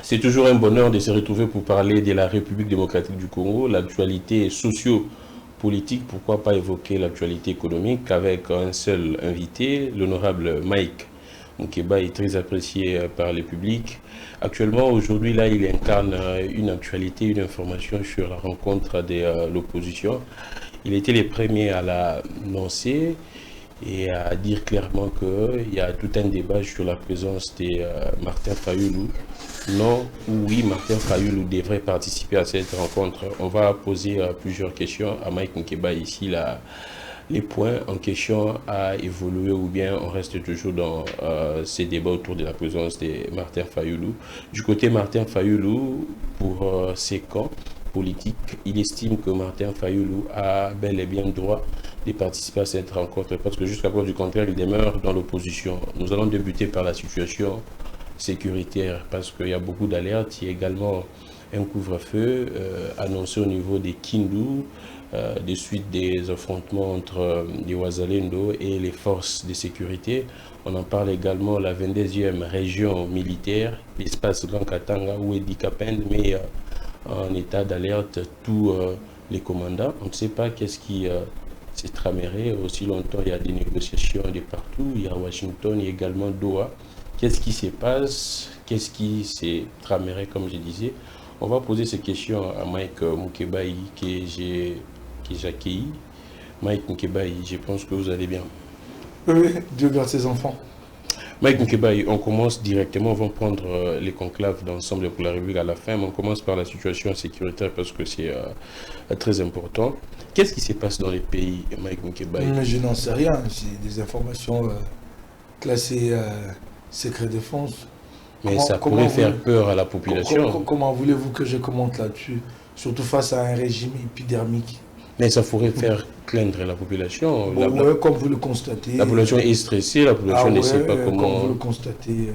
C'est toujours un bonheur de se retrouver pour parler de la République démocratique du Congo, l'actualité socio-politique, pourquoi pas évoquer l'actualité économique avec un seul invité, l'honorable Mike Mukeba, est très apprécié par le public. Actuellement, aujourd'hui, là, il incarne une actualité, une information sur la rencontre de l'opposition. Il était le premier à l'annoncer et à dire clairement qu'il y a tout un débat sur la présence de Martin Fayulu. Non ou oui, Martin Fayulu devrait participer à cette rencontre. On va poser plusieurs questions à Mike Mukeba ici. Les points en question à évoluer ou bien on reste toujours dans ces débats autour de la présence de Martin Fayulu. Du côté Martin Fayulu, pour ses camps politiques, il estime que Martin Fayulu a bel et bien droit de participer à cette rencontre parce que jusqu'à preuve du contraire, il demeure dans l'opposition. Nous allons débuter par la situation sécuritaire parce qu'il y a beaucoup d'alertes. Il y a également un couvre-feu annoncé au niveau des Kindu, de suite des affrontements entre les Wazalendo et les forces de sécurité. On en parle également la 22e région militaire, l'espace Grand Katanga où Edi Kapend met en état d'alerte tous les commandants. On ne sait pas qu'est-ce qui s'est traméré. Aussi longtemps, il y a des négociations de partout. Il y a Washington, il y a également Doha. Qu'est-ce qui se passe? Qu'est-ce qui s'est traméré, comme je disais? On va poser ces questions à Mike Mukeba que j'ai accueilli. Mike Mukeba, je pense que vous allez bien. Oui, Dieu garde ses enfants. Mike Mukeba, on commence directement, on va prendre les conclaves d'ensemble pour la République à la fin, mais on commence par la situation sécuritaire parce que c'est très important. Qu'est-ce qui se passe dans les pays, Mike Mukeba? Mais je n'en sais rien, c'est des informations classées secret défense. Mais ça pourrait faire peur à la population. Comment voulez-vous que je commente là-dessus? Surtout face à un régime épidermique. Mais ça pourrait faire craindre la population. Oui, comme vous le constatez. La population est stressée, la population ne sait pas comment... Comme vous le constatez,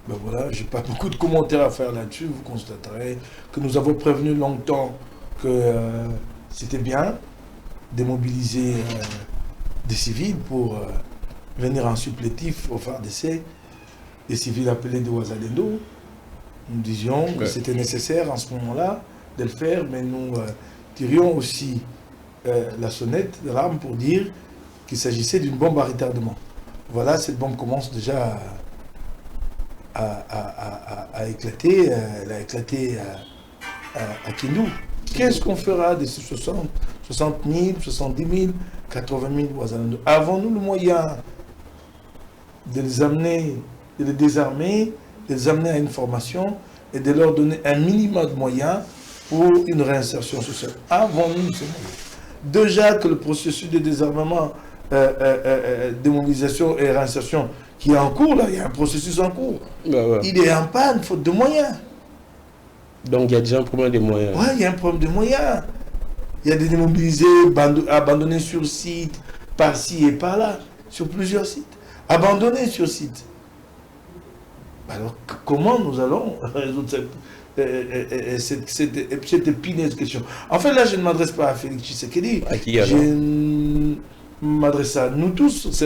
ben voilà, je n'ai pas beaucoup de commentaires à faire là-dessus. Vous constaterez que nous avons prévenu longtemps que c'était bien de mobiliser des civils pour venir en supplétif au FARDC, des civils appelés de Wazalendo. Nous disions que c'était nécessaire en ce moment-là de le faire, mais nous tirions aussi la sonnette d'alarme pour dire qu'il s'agissait d'une bombe à retardement. Voilà, cette bombe commence déjà à éclater. Elle a éclaté à Kindu. Qu'est-ce qu'on fera de ces 60 000, 70 000, 80 000 Wazalendo? Avons-nous le moyen de les amener, de les désarmer, de les amener à une formation et de leur donner un minimum de moyens pour une réinsertion sociale? Avons-nous ces moyens? Déjà que le processus de désarmement, démobilisation et réinsertion qui est en cours, là, il y a un processus en cours. Il est en panne, faute de moyens. Donc il y a déjà un problème de moyens. Oui, il y a un problème de moyens. Il y a des démobilisés abandonnés sur site, par-ci et par-là, sur plusieurs sites. Abandonnés sur site. Alors, comment nous allons résoudre cette épineuse question? En fait, là, je ne m'adresse pas à Félix Tshisekedi. À qui alors? Je m'adresse à nous tous.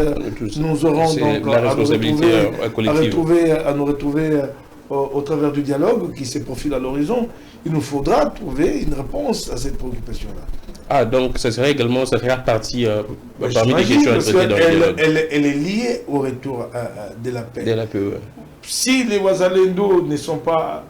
Nous aurons donc la responsabilité à nous retrouver au travers du dialogue qui se profile à l'horizon. Il nous faudra trouver une réponse à cette préoccupation-là. Ah, donc ça serait également, ça fera partie parmi les questions à traiter dans le dialogue. Elle est liée au retour de la paix. De la paix, ouais. Si les Wazalendo ne sont pas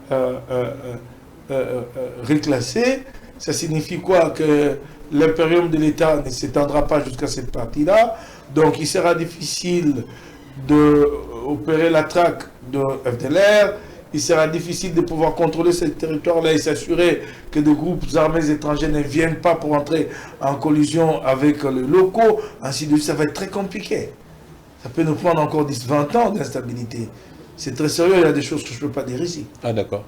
reclassés, ça signifie quoi? Que l'impérium de l'État ne s'étendra pas jusqu'à cette partie-là. Donc il sera difficile d'opérer la traque de FDLR. Il sera difficile de pouvoir contrôler ce territoire-là et s'assurer que des groupes armés étrangers ne viennent pas pour entrer en collision avec les locaux. Ainsi de suite, ça va être très compliqué. Ça peut nous prendre encore 10-20 ans d'instabilité. C'est très sérieux, il y a des choses que je ne peux pas dire ici. Ah d'accord.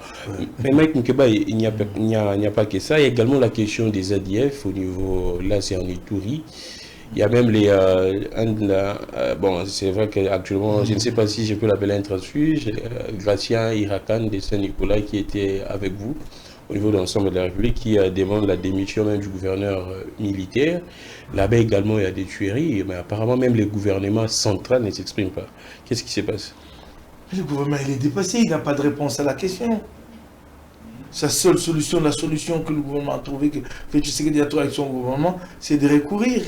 Mais Mike Mukeba, il n'y a pas que ça. Il y a également la question des ADF au niveau, là c'est en Ituri. Il y a même les... bon, c'est vrai qu'actuellement, je ne sais pas si je peux l'appeler un transfuge, Gratien Irakan de Saint-Nicolas qui était avec vous au niveau de l'ensemble de la République, qui demande la démission même du gouverneur militaire. Là-bas également, il y a des tueries, mais apparemment même le gouvernement central ne s'exprime pas. Qu'est-ce qui se passe? Le gouvernement, il est dépassé, il n'a pas de réponse à la question. Sa seule solution, la solution que le gouvernement a trouvée, que Félix Tshisekedi a trouvé avec son gouvernement, c'est de recourir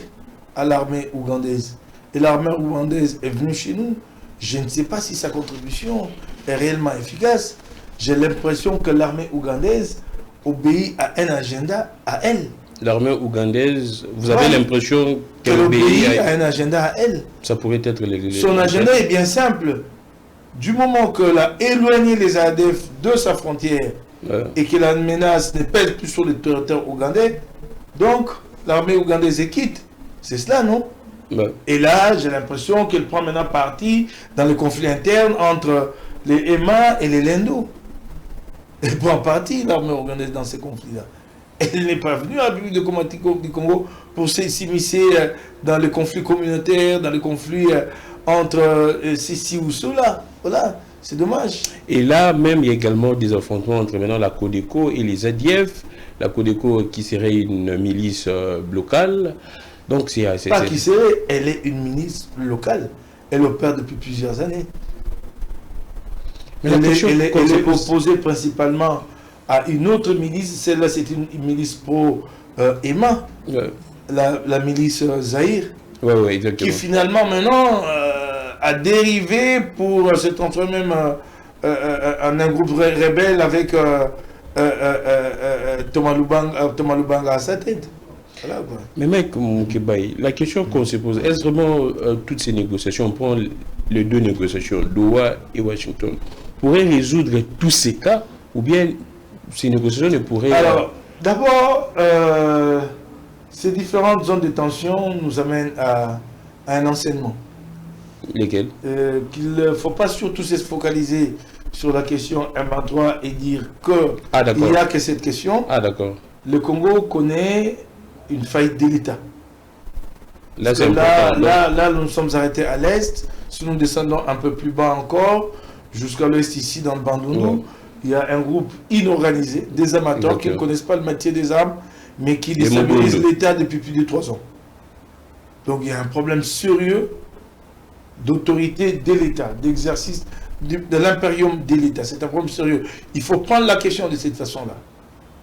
à l'armée ougandaise. Et l'armée ougandaise est venue chez nous. Je ne sais pas si sa contribution est réellement efficace. J'ai l'impression que l'armée ougandaise obéit à un agenda à elle. L'armée ougandaise, vous avez l'impression qu'elle obéit à un agenda à elle. Ça pourrait être son agenda est bien simple. Du moment qu'elle a éloigné les ADF de sa frontière et que la menace ne pèse plus sur le territoire ougandais, donc l'armée ougandaise est quitte. C'est cela, non? Et là, j'ai l'impression qu'elle prend maintenant parti dans le conflit interne entre les Emma et les Lendo. Elle prend parti, l'armée ougandaise, dans ces conflits-là. Elle n'est pas venue à la République du Congo pour s'immiscer dans les conflits communautaires, dans les conflits entre ceci ou cela. Voilà, c'est dommage. Et là, même, il y a également des affrontements entre maintenant la Codeco et les ADF. La Codeco qui serait une milice locale. Donc, pas qui serait, elle est une milice locale. Elle opère depuis plusieurs années. Mais elle est opposée principalement à une autre milice. Celle-là, c'est une milice pro-EMA, la milice Zahir, qui finalement maintenant a dérivé pour se transformer même en un groupe rebelle avec Thomas Lubanga à sa tête. Voilà, quoi. Mais mec, Moukébaï, la question qu'on se pose, est-ce vraiment toutes ces négociations, on prend les deux négociations, Doha et Washington, pourraient résoudre tous ces cas, ou bien ces négociations ne pourraient... Alors, d'abord, ces différentes zones de tension nous amènent à un enseignement. Lesquels? Qu'il ne faut pas surtout se focaliser sur la question M23 et dire qu'il n'y a que cette question. Ah, d'accord. Le Congo connaît une faillite de l'État. Là, nous nous sommes arrêtés à l'est. Si nous descendons un peu plus bas encore, jusqu'à l'ouest ici, dans le Bandundu, il y a un groupe inorganisé, des amateurs qui ne connaissent pas le métier des armes, mais qui déstabilisent l'État depuis plus de 3 ans. Donc il y a un problème sérieux d'autorité de l'État, d'exercice de l'impérium de l'État. C'est un problème sérieux. Il faut prendre la question de cette façon-là.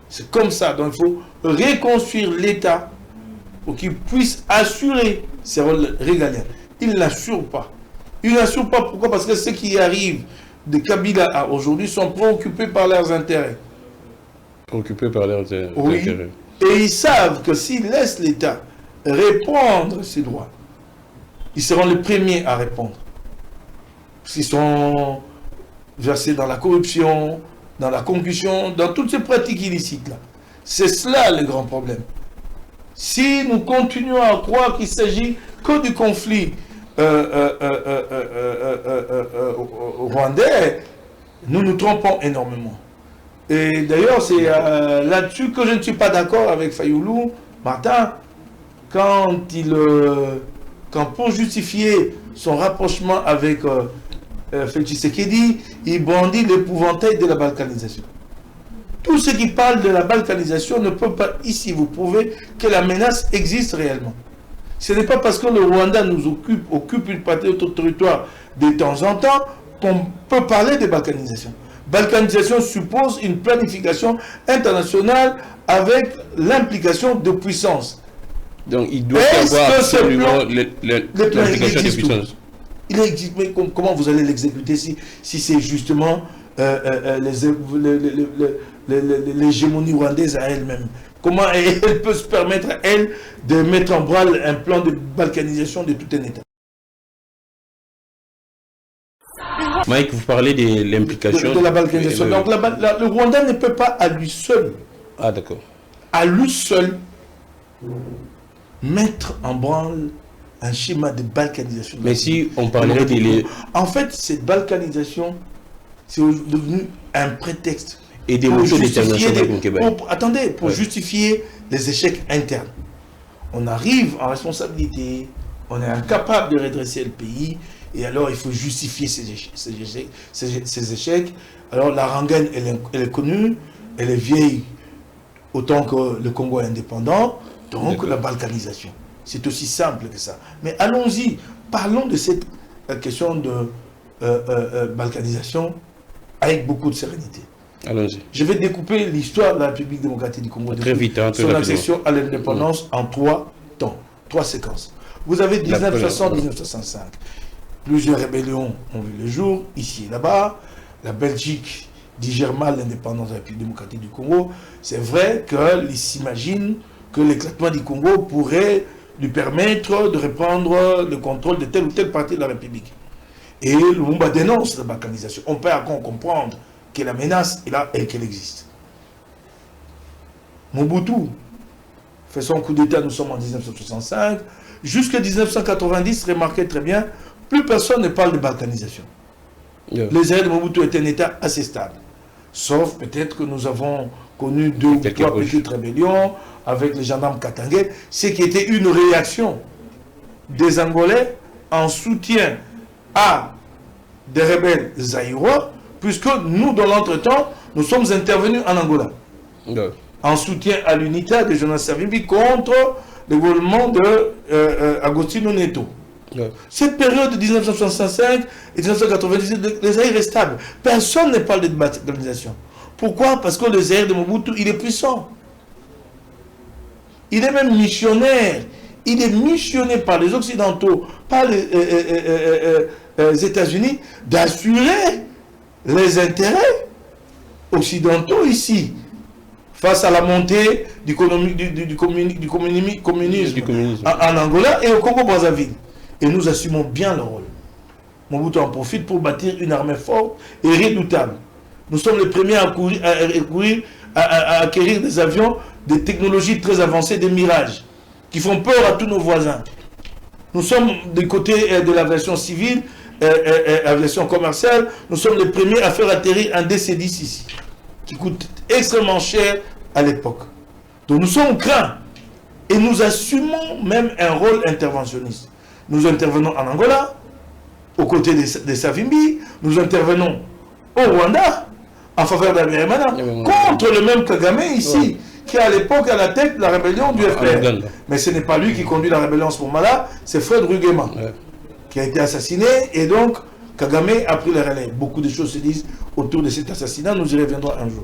C'est comme ça. Donc il faut reconstruire l'État pour qu'il puisse assurer ses rôles régaliens. Il ne l'assure pas. Il ne l'assure pas. Pourquoi? Parce que ceux qui arrivent de Kabila à aujourd'hui sont préoccupés par leurs intérêts. Préoccupés par leurs intérêts. Oui. Et ils savent que s'ils laissent l'État répondre ses droits, ils seront les premiers à répondre. S'ils sont versés dans la corruption, dans la concussion, dans toutes ces pratiques illicites-là. C'est cela le grand problème. Si nous continuons à croire qu'il s'agit que du conflit rwandais, nous nous trompons énormément. Et d'ailleurs, c'est là-dessus que je ne suis pas d'accord avec Fayoulou, Martin, quand pour justifier son rapprochement avec Félix Tshisekedi, il brandit l'épouvantail de la balkanisation. Tout ce qui parle de la balkanisation ne peut pas ici vous prouver que la menace existe réellement. Ce n'est pas parce que le Rwanda nous occupe une partie de notre territoire de temps en temps qu'on peut parler de balkanisation. Balkanisation suppose une planification internationale avec l'implication de puissances. Donc il doit y avoir absolument l'implication de puissances. Il existe, mais comment vous allez l'exécuter si c'est justement l'hégémonie rwandaise à elle-même? Comment elle peut se permettre, elle, de mettre en branle un plan de balkanisation de tout un État? Mike, vous parlez de l'implication de la balkanisation. Donc le Rwanda ne peut pas à lui seul, à lui seul, mettre en branle un schéma de balkanisation. Mais si on parlerait de... En fait, cette balkanisation, c'est devenu un prétexte. Et des pour justifier les échecs internes. On arrive en responsabilité, on est incapable de redresser le pays, et alors il faut justifier ces échecs. Alors la rengaine, elle est connue, elle est vieille autant que le Congo est indépendant, donc la balkanisation. C'est aussi simple que ça. Mais allons-y, parlons de cette question balkanisation avec beaucoup de sérénité. Allons-y. Je vais découper l'histoire de la République démocratique du Congo très vite, hein, son accession à l'indépendance en 3 temps, 3 séquences. Vous avez 1960-1965. Plusieurs rébellions ont vu le jour, ici et là-bas. La Belgique digère mal l'indépendance de la République démocratique du Congo. C'est vrai qu'il s'imagine que l'éclatement du Congo pourrait lui permettre de reprendre le contrôle de telle ou telle partie de la République. Et Lumumba dénonce la balkanisation. On peut encore comprendre que la menace est là et qu'elle existe. Mobutu fait son coup d'État, nous sommes en 1965. Jusqu'en 1990, remarquez très bien, plus personne ne parle de balkanisation. Yeah. Les aires de Mobutu étaient un État assez stable. Sauf peut-être que nous avons connu 2 ou 3 petites rébellions avec les gendarmes katangais, ce qui était une réaction des Angolais en soutien à des rebelles zaïrois, puisque nous, dans l'entretemps, nous sommes intervenus en Angola. Yeah. En soutien à l'unité de Jonas Savimbi contre le gouvernement d'Agostino Neto. Yeah. Cette période de 1965 et 1990, les Zaïre est stable. Personne ne parle de balkanisation. Pourquoi? Parce que le Zaïre de Mobutu, il est puissant. Il est même missionnaire. Il est missionné par les Occidentaux, par les États-Unis, d'assurer les intérêts occidentaux ici, face à la montée du communisme en Angola et au Congo-Brazzaville. Et nous assumons bien le rôle. Mobutu en profite pour bâtir une armée forte et redoutable. Nous sommes les premiers à acquérir des avions, des technologies très avancées, des Mirages, qui font peur à tous nos voisins. Nous sommes du côté de l'aviation civile, aviation commerciale, nous sommes les premiers à faire atterrir un DC-10 ici, qui coûte extrêmement cher à l'époque. Donc nous sommes craints et nous assumons même un rôle interventionniste. Nous intervenons en Angola, aux côtés des Savimbi, nous intervenons au Rwanda, en faveur d'Abiyarimana, contre le même Kagame ici, qui à l'époque à la tête de la rébellion du FPR. Mais ce n'est pas lui qui conduit la rébellion en ce moment-là, c'est Fred Rugema, qui a été assassiné, et donc Kagame a pris le relais. Beaucoup de choses se disent autour de cet assassinat, nous y reviendrons un jour.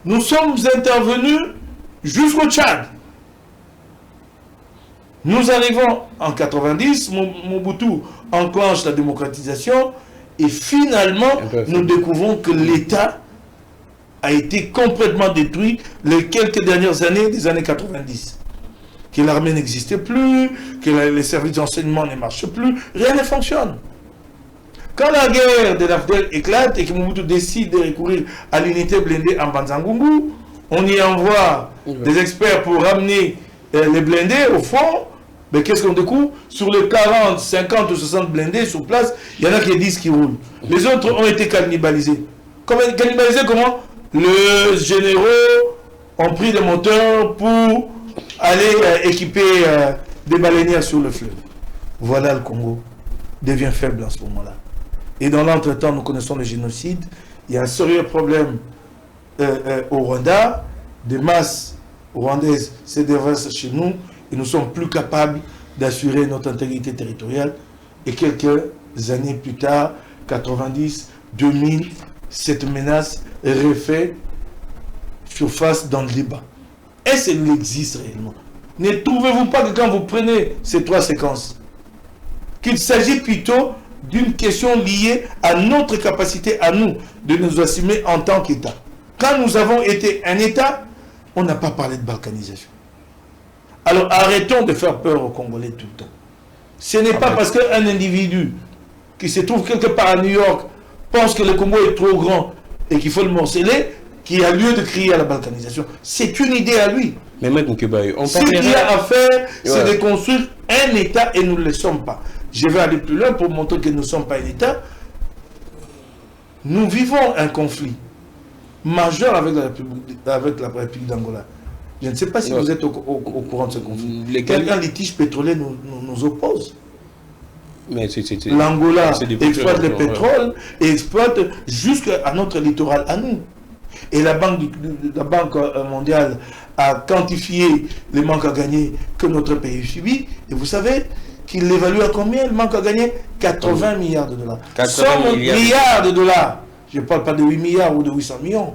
Nous sommes intervenus jusqu'au Tchad. Nous arrivons en 90, Mobutu enclenche la démocratisation et finalement nous découvrons que l'État a été complètement détruit les quelques dernières années des années 90. Que l'armée n'existait plus, que les services d'enseignement ne marchent plus, rien ne fonctionne. Quand la guerre de l'Afdel éclate et que Mobutu décide de recourir à l'unité blindée en Banzangungu, on y envoie des experts pour ramener les blindés au fond. Mais qu'est-ce qu'on découvre? Sur les 40, 50 ou 60 blindés sur place, il y en a qui disent qui roulent. Les autres ont été cannibalisés. Cannibalisés comment? Les généraux ont pris des moteurs pour aller équiper des baleinières sur le fleuve. Voilà, le Congo devient faible en ce moment-là. Et dans l'entretemps, nous connaissons le génocide. Il y a un sérieux problème au Rwanda. Des masses rwandaises se déversent chez nous. Et nous sommes plus capables d'assurer notre intégrité territoriale. Et quelques années plus tard, 90, 2000, cette menace refait surface dans le débat. Est-ce qu'elle existe réellement? Ne trouvez-vous pas que quand vous prenez ces 3 séquences, qu'il s'agit plutôt d'une question liée à notre capacité à nous de nous assumer en tant qu'État? Quand nous avons été un État, on n'a pas parlé de balkanisation. Alors arrêtons de faire peur aux Congolais tout le temps. Ce n'est pas parce qu'un individu qui se trouve quelque part à New York pense que le Congo est trop grand et qu'il faut le morceler qu'il y a lieu de crier à la balkanisation. C'est une idée à lui. Mais M. Nkebaye, ce qu'il y a à faire, c'est de construire un État et nous ne le sommes pas. Je vais aller plus loin pour montrer que nous ne sommes pas un État. Nous vivons un conflit majeur avec la République d'Angola. Je ne sais pas si vous êtes au courant de ce conflit. Un litige pétrolier nous oppose. L'Angola exploite le pétrole et exploite jusqu'à notre littoral à nous. Et la Banque mondiale a quantifié les manques à gagner que notre pays subit. Et vous savez qu'il l'évalue à combien? Il manque à gagner 80 milliards de dollars. 80 milliards de dollars. Je ne parle pas de 8 milliards ou de 800 millions.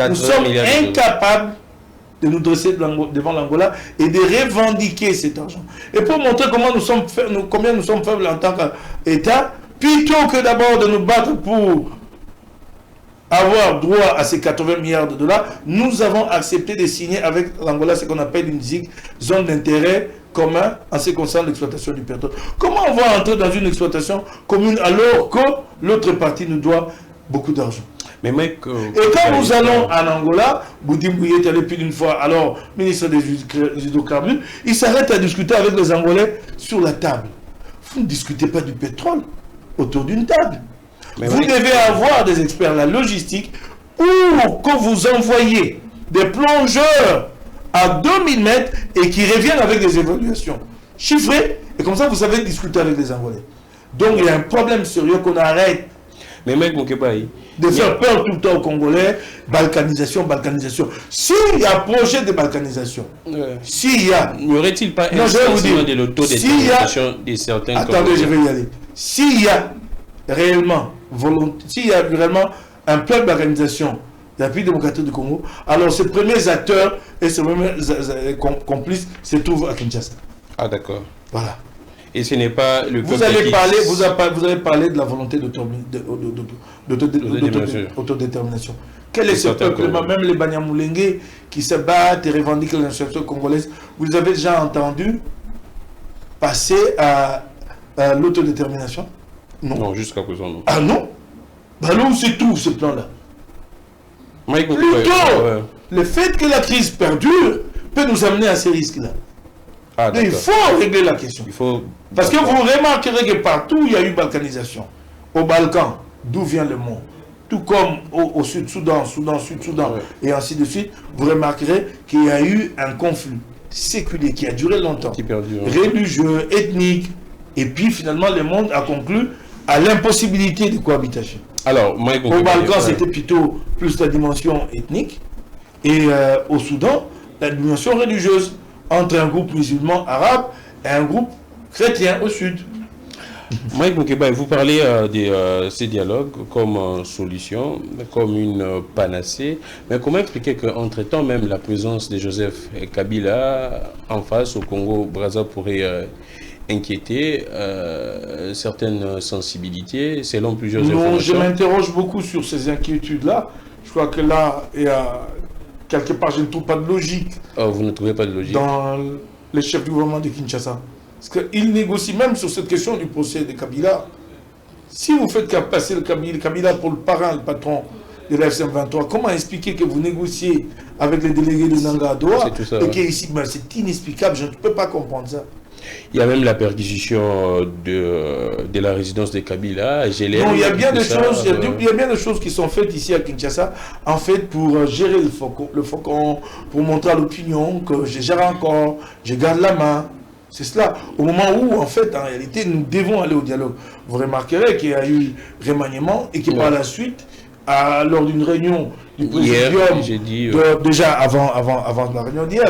Nous sommes incapables de nous dresser devant l'Angola et de revendiquer cet argent. Et pour montrer comment combien nous sommes faibles en tant qu'État, plutôt que d'abord de nous battre pour avoir droit à ces 80 milliards de dollars, nous avons accepté de signer avec l'Angola ce qu'on appelle une ZIC, zone d'intérêt commun en ce qui concerne l'exploitation du pétrole. Comment on va entrer dans une exploitation commune alors que l'autre partie nous doit beaucoup d'argent? Mais mec, et quand nous allons en Angola, Boudimou est allé plus d'une fois, alors ministre des hydrocarbures, il s'arrête à discuter avec les Angolais sur la table. Vous ne discutez pas du pétrole autour d'une table. Mais vous devez avoir des experts, la logistique, ou que vous envoyez des plongeurs à 2000 mètres et qui reviennent avec des évaluations chiffrées, et comme ça vous savez discuter avec les Angolais. Donc il y a un problème sérieux qu'on arrête. Mais mec, mon Kebaï, de faire peur tout le temps aux Congolais, balkanisation, balkanisation. S'il y a projet de balkanisation, s'il y a... N'y aurait-il pas un sentiment de l'autodétermination de certains Congolais? Attendez, je vais y aller. S'il y a réellement un plan de balkanisation de la République démocratique du Congo, alors ces premiers acteurs et ces premiers complices se trouvent à Kinshasa. Ah d'accord. Voilà. Et ce n'est pas le vous allez parler de la volonté d'autodétermination. Quel est ce peuple? Même les Banyamulenge qui se battent et revendiquent l'insurrection congolaise, vous les avez déjà entendus passer à l'autodétermination? Non. Non, jusqu'à présent, non. Ah non? Ben là où se trouve ce plan-là? Plutôt, le fait que la crise perdure peut nous amener à ces risques-là. Ah, mais il faut régler la question. Parce que vous remarquerez que partout il y a eu balkanisation. Au Balkan, d'où vient le mot? Tout comme au Sud-Soudan, Sud-Soudan, et ainsi de suite, vous remarquerez qu'il y a eu un conflit séculier qui a duré longtemps, religieux, ethnique, et puis finalement le monde a conclu à l'impossibilité de cohabitation. Alors, au Balkan, c'était plutôt plus la dimension ethnique, et au Soudan, la dimension religieuse, entre un groupe musulman arabe et un groupe chrétien au sud. Mike Moukeba, vous parlez de ces dialogues comme solution, comme une panacée, mais comment expliquer qu'entre-temps, même la présence de Joseph Kabila en face au Congo-Brazza pourrait inquiéter certaines sensibilités, selon plusieurs informations? Non, je m'interroge beaucoup sur ces inquiétudes-là. Je crois que là, il y a... quelque part, je ne trouve pas de logique. Oh, vous ne trouvez pas de logique? Dans les chefs du gouvernement de Kinshasa. Parce qu'ils négocient même sur cette question du procès de Kabila. Si vous faites passer le Kabila pour le parrain, le patron de la FCM23, comment expliquer que vous négociez avec les délégués de Nanga à Doha et qu'ici, c'est inexplicable, je ne peux pas comprendre ça. Il y a même la perquisition de la résidence de Kabila. Non, il y a bien des choses, il y a bien des choses qui sont faites ici à Kinshasa, en fait, pour gérer le faucon, pour montrer à l'opinion que je gère encore, je garde la main. C'est cela. Au moment où, en fait, en réalité, nous devons aller au dialogue. Vous remarquerez qu'il y a eu remaniement et que par la suite, lors d'une réunion du présidium, déjà avant la réunion d'hier,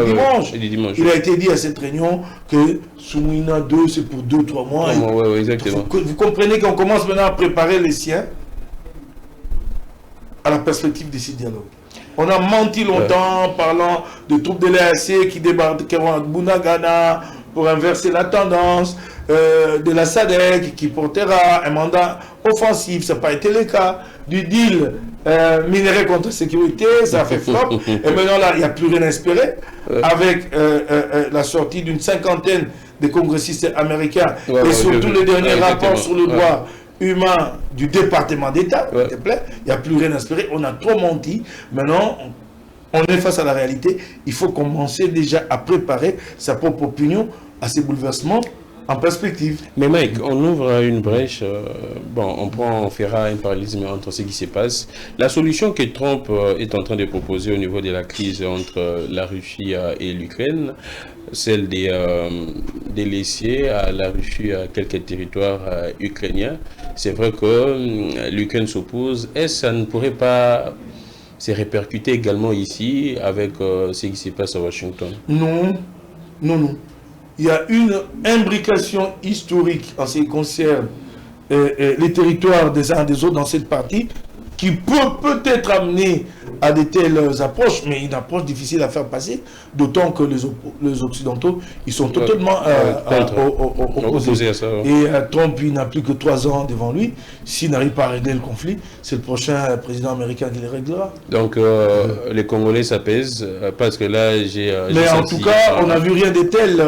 dimanche, il a été dit à cette réunion que Soumouina 2, c'est pour 2-3 mois. Exactement. Vous comprenez qu'on commence maintenant à préparer les siens à la perspective de ces dialogues. On a menti longtemps parlant de troupes de l'ARC qui débarqueront à Bunagana pour inverser la tendance, de la SADC qui portera un mandat offensif, ça n'a pas été le cas, du deal minerai contre sécurité, ça a fait flop, et maintenant là, il n'y a plus rien à espérer, avec la sortie d'une cinquantaine de congressistes américains, et surtout les derniers rapports sur le droit humain du département d'État, s'il te plaît, il n'y a plus rien à espérer, on a trop menti, maintenant on est face à la réalité, il faut commencer déjà à préparer sa propre opinion à ces bouleversements en perspective. Mais Mike, on ouvre une brèche, on fera un parallélisme entre ce qui se passe. La solution que Trump est en train de proposer au niveau de la crise entre la Russie et l'Ukraine, celle de laisser à la Russie quelques territoires ukrainiens. C'est vrai que l'Ukraine s'oppose. Est-ce que ça ne pourrait pas se répercuter également ici avec ce qui se passe à Washington? Non, non, non. il y a une imbrication historique en ce qui concerne les territoires des uns des autres dans cette partie qui peut peut-être amener à de telles approches, mais une approche difficile à faire passer, d'autant que les Occidentaux, ils sont totalement opposés à ça. Ouais. Et Trump, il n'a plus que 3 ans devant lui. S'il n'arrive pas à régler le conflit, c'est le prochain président américain qui le réglera. Donc, les Congolais s'apaisent, parce que là, j'ai... mais en tout cas, on n'a vu rien de tel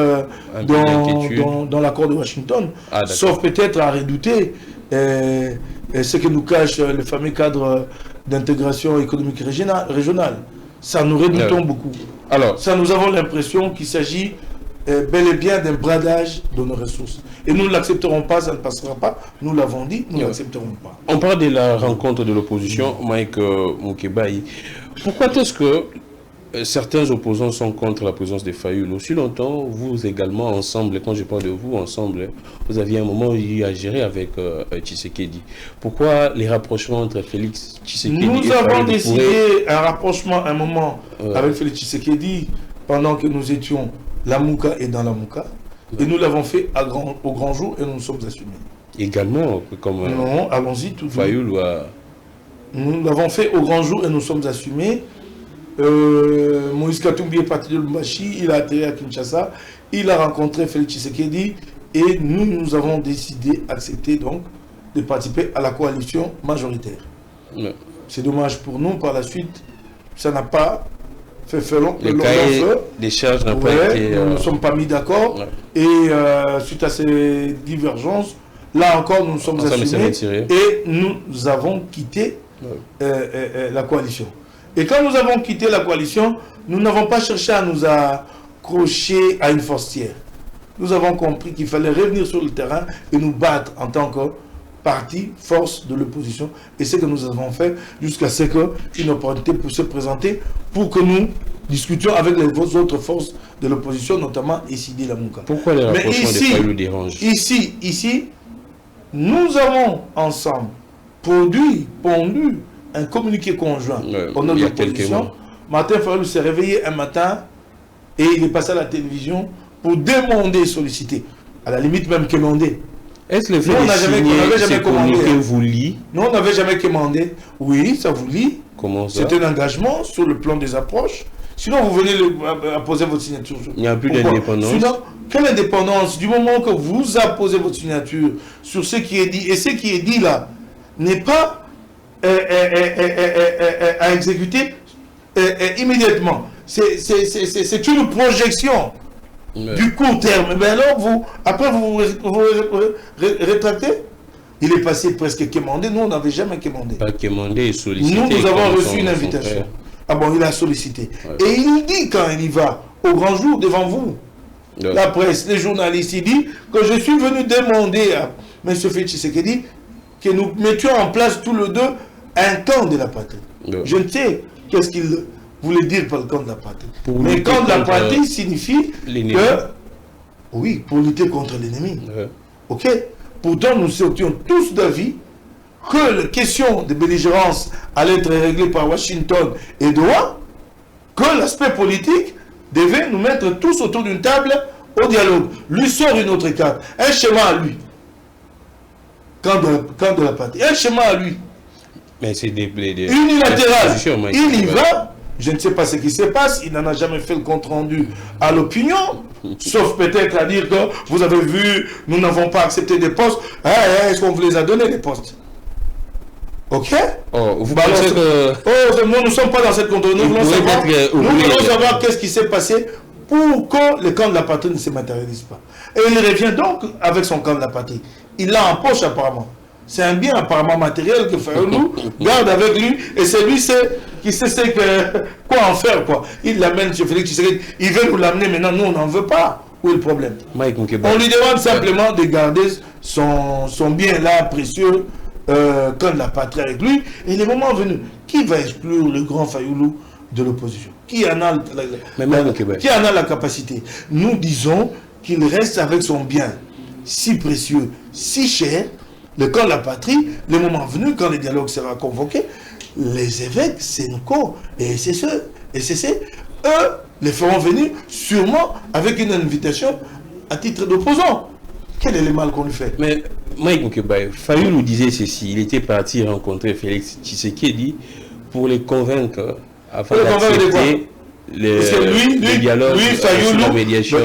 dans l'accord de Washington, sauf peut-être à redouter ce que nous cache le fameux cadre d'intégration économique régionale. Ça nous redoutons beaucoup. Alors, ça, nous avons l'impression qu'il s'agit bel et bien d'un bradage de nos ressources. Et nous ne l'accepterons pas, ça ne passera pas. Nous l'avons dit, nous ne l'accepterons pas. On parle de la rencontre de l'opposition, Mike Mukebai. Pourquoi est-ce que certains opposants sont contre la présence de Fayoulou? Aussi longtemps, vous également, ensemble, quand je parle de vous, ensemble, vous aviez un moment eu à gérer avec Tshisekedi. Pourquoi les rapprochements entre Félix Tshisekedi et Nous avons décidé un rapprochement, un moment, avec Félix Tshisekedi, pendant que nous étions la Mouka et dans la Mouka. Et nous l'avons fait au grand jour et nous nous sommes assumés. Également, comme non, allons-y tout de suite. Fayoulou Nous l'avons fait au grand jour et nous sommes assumés. Moïse Katumbi est parti de Lubumbashi, il a atterri à Kinshasa, il a rencontré Félix Tshisekedi et nous avons décidé, accepté donc, de participer à la coalition majoritaire. Ouais. C'est dommage pour nous, par la suite, ça n'a pas fait long. Le cahier des charges n'a pas été... Nous ne sommes pas mis d'accord et suite à ces divergences, là encore nous nous sommes assumés et nous avons quitté la coalition. Et quand nous avons quitté la coalition, nous n'avons pas cherché à nous accrocher à une forestière. Nous avons compris qu'il fallait revenir sur le terrain et nous battre en tant que parti, force de l'opposition. Et c'est ce que nous avons fait jusqu'à ce qu'une opportunité puisse se présenter pour que nous discutions avec les autres forces de l'opposition, notamment Essidi Lamouka. Pourquoi les rapprochements des Fayoulou dérangent? Ici, nous avons ensemble pondu un communiqué conjoint au nom de l'opposition. Martin Fayoulou s'est réveillé un matin et il est passé à la télévision pour demander, solliciter, à la limite même commander. Est-ce le fait de signer communiqué vous lit? Nous, on n'avait jamais commandé. Oui, ça vous lit. Comment ça? C'est un engagement sur le plan des approches. Sinon, vous venez apposer votre signature. Il n'y a plus d'indépendance. Sinon, quelle indépendance? Du moment que vous apposez votre signature sur ce qui est dit, et ce qui est dit là n'est pas à exécuter immédiatement. C'est une projection du court terme. Mais alors, après, vous rétractez. Il est passé presque quémandé. Nous, on n'avait jamais quémandé. Pas quémandé et sollicité. Nous avons reçu une invitation. Ah bon, il a sollicité. Et il dit quand il y va, au grand jour, devant vous, la presse, les journalistes, il dit que je suis venu demander à M. Félix Tshisekedi que nous mettions en place tous les deux un camp de la patrie. Je ne sais qu'est-ce qu'il voulait dire par le camp de la patrie. Mais camp de la patrie signifie que, oui, pour lutter contre l'ennemi. Ok. Pourtant, nous étions tous d'avis que la question de belligérance allait être réglée par Washington et Doha, que l'aspect politique devait nous mettre tous autour d'une table au dialogue. Lui sort une autre carte, un schéma à lui. Camp de la patrie, un schéma à lui. Mais c'est unilatéral. Il y va, je ne sais pas ce qui se passe, il n'en a jamais fait le compte rendu à l'opinion, sauf peut-être à dire que vous avez vu, nous n'avons pas accepté des postes, est-ce qu'on vous les a donnés les postes? Ok? Vous pensez que... nous ne sommes pas dans cette contrôle. Nous voulons savoir qu'est-ce qui s'est passé pour que le camp de la patrie ne se matérialise pas. Et il revient donc avec son camp de la patrie. Il l'a en poche apparemment. C'est un bien apparemment matériel que Fayoulou garde avec lui et c'est lui qui sait quoi en faire. Quoi. Il l'amène chez Félix Tshisekedi. Il veut nous l'amener maintenant. Nous, on n'en veut pas. Où est le problème? On lui demande simplement de garder son bien là précieux camp de la patrie avec lui. Et le moment venu, qui va exclure le grand Fayoulou de l'opposition? Qui en a la capacité? Nous disons qu'il reste avec son bien si précieux, si cher, le camp de la patrie, le moment venu, quand le dialogue sera convoqué, les évêques, Sénoko et SSE, eux, les feront venir sûrement avec une invitation à titre d'opposant. Quel est le mal qu'on lui fait? Mais Mike Mukebaye, Fayoulou nous disait ceci, il était parti rencontrer Félix Tshisekedi pour les convaincre afin d'accepter le dialogue, la médiation.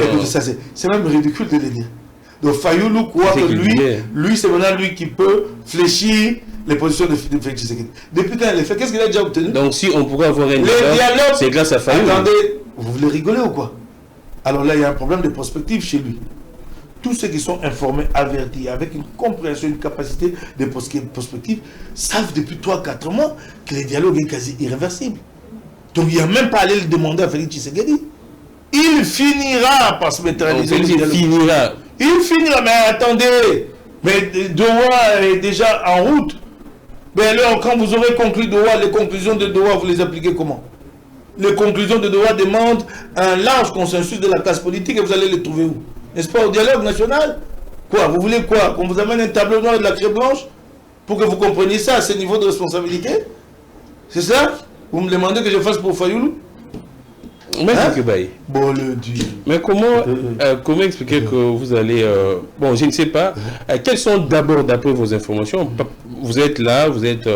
C'est même ridicule de le dire. Donc Fayoulou croit que lui c'est maintenant lui qui peut fléchir les positions de Félix Tshisekedi. Depuis quand il les fait, qu'est-ce qu'il a déjà obtenu? Donc si on pourrait avoir un dialogue, c'est grâce à Fayoulou. Attendez, vous voulez rigoler ou quoi? Alors là, il y a un problème de prospective chez lui. Tous ceux qui sont informés, avertis, avec une compréhension, une capacité de prospective, savent depuis 3-4 mois que le dialogue est quasi irréversible. Donc il n'y a même pas à aller le demander à Félix Tshisekedi. Il finira par se matérialiser. Il finira, mais attendez, mais Doha est déjà en route. Mais alors, quand vous aurez conclu Doha, les conclusions de Doha, vous les appliquez comment? Les conclusions de Doha demandent un large consensus de la classe politique et vous allez les trouver où? N'est-ce pas, au dialogue national? Quoi? Vous voulez quoi? Qu'on vous amène un tableau noir et de la craie blanche pour que vous compreniez ça à ce niveau de responsabilité? C'est ça? Vous me demandez que je fasse pour Fayoulou? Bon, le Dieu. Mais comment expliquer que vous allez... bon, je ne sais pas. Quelles sont d'abord, d'après vos informations, vous êtes là, vous êtes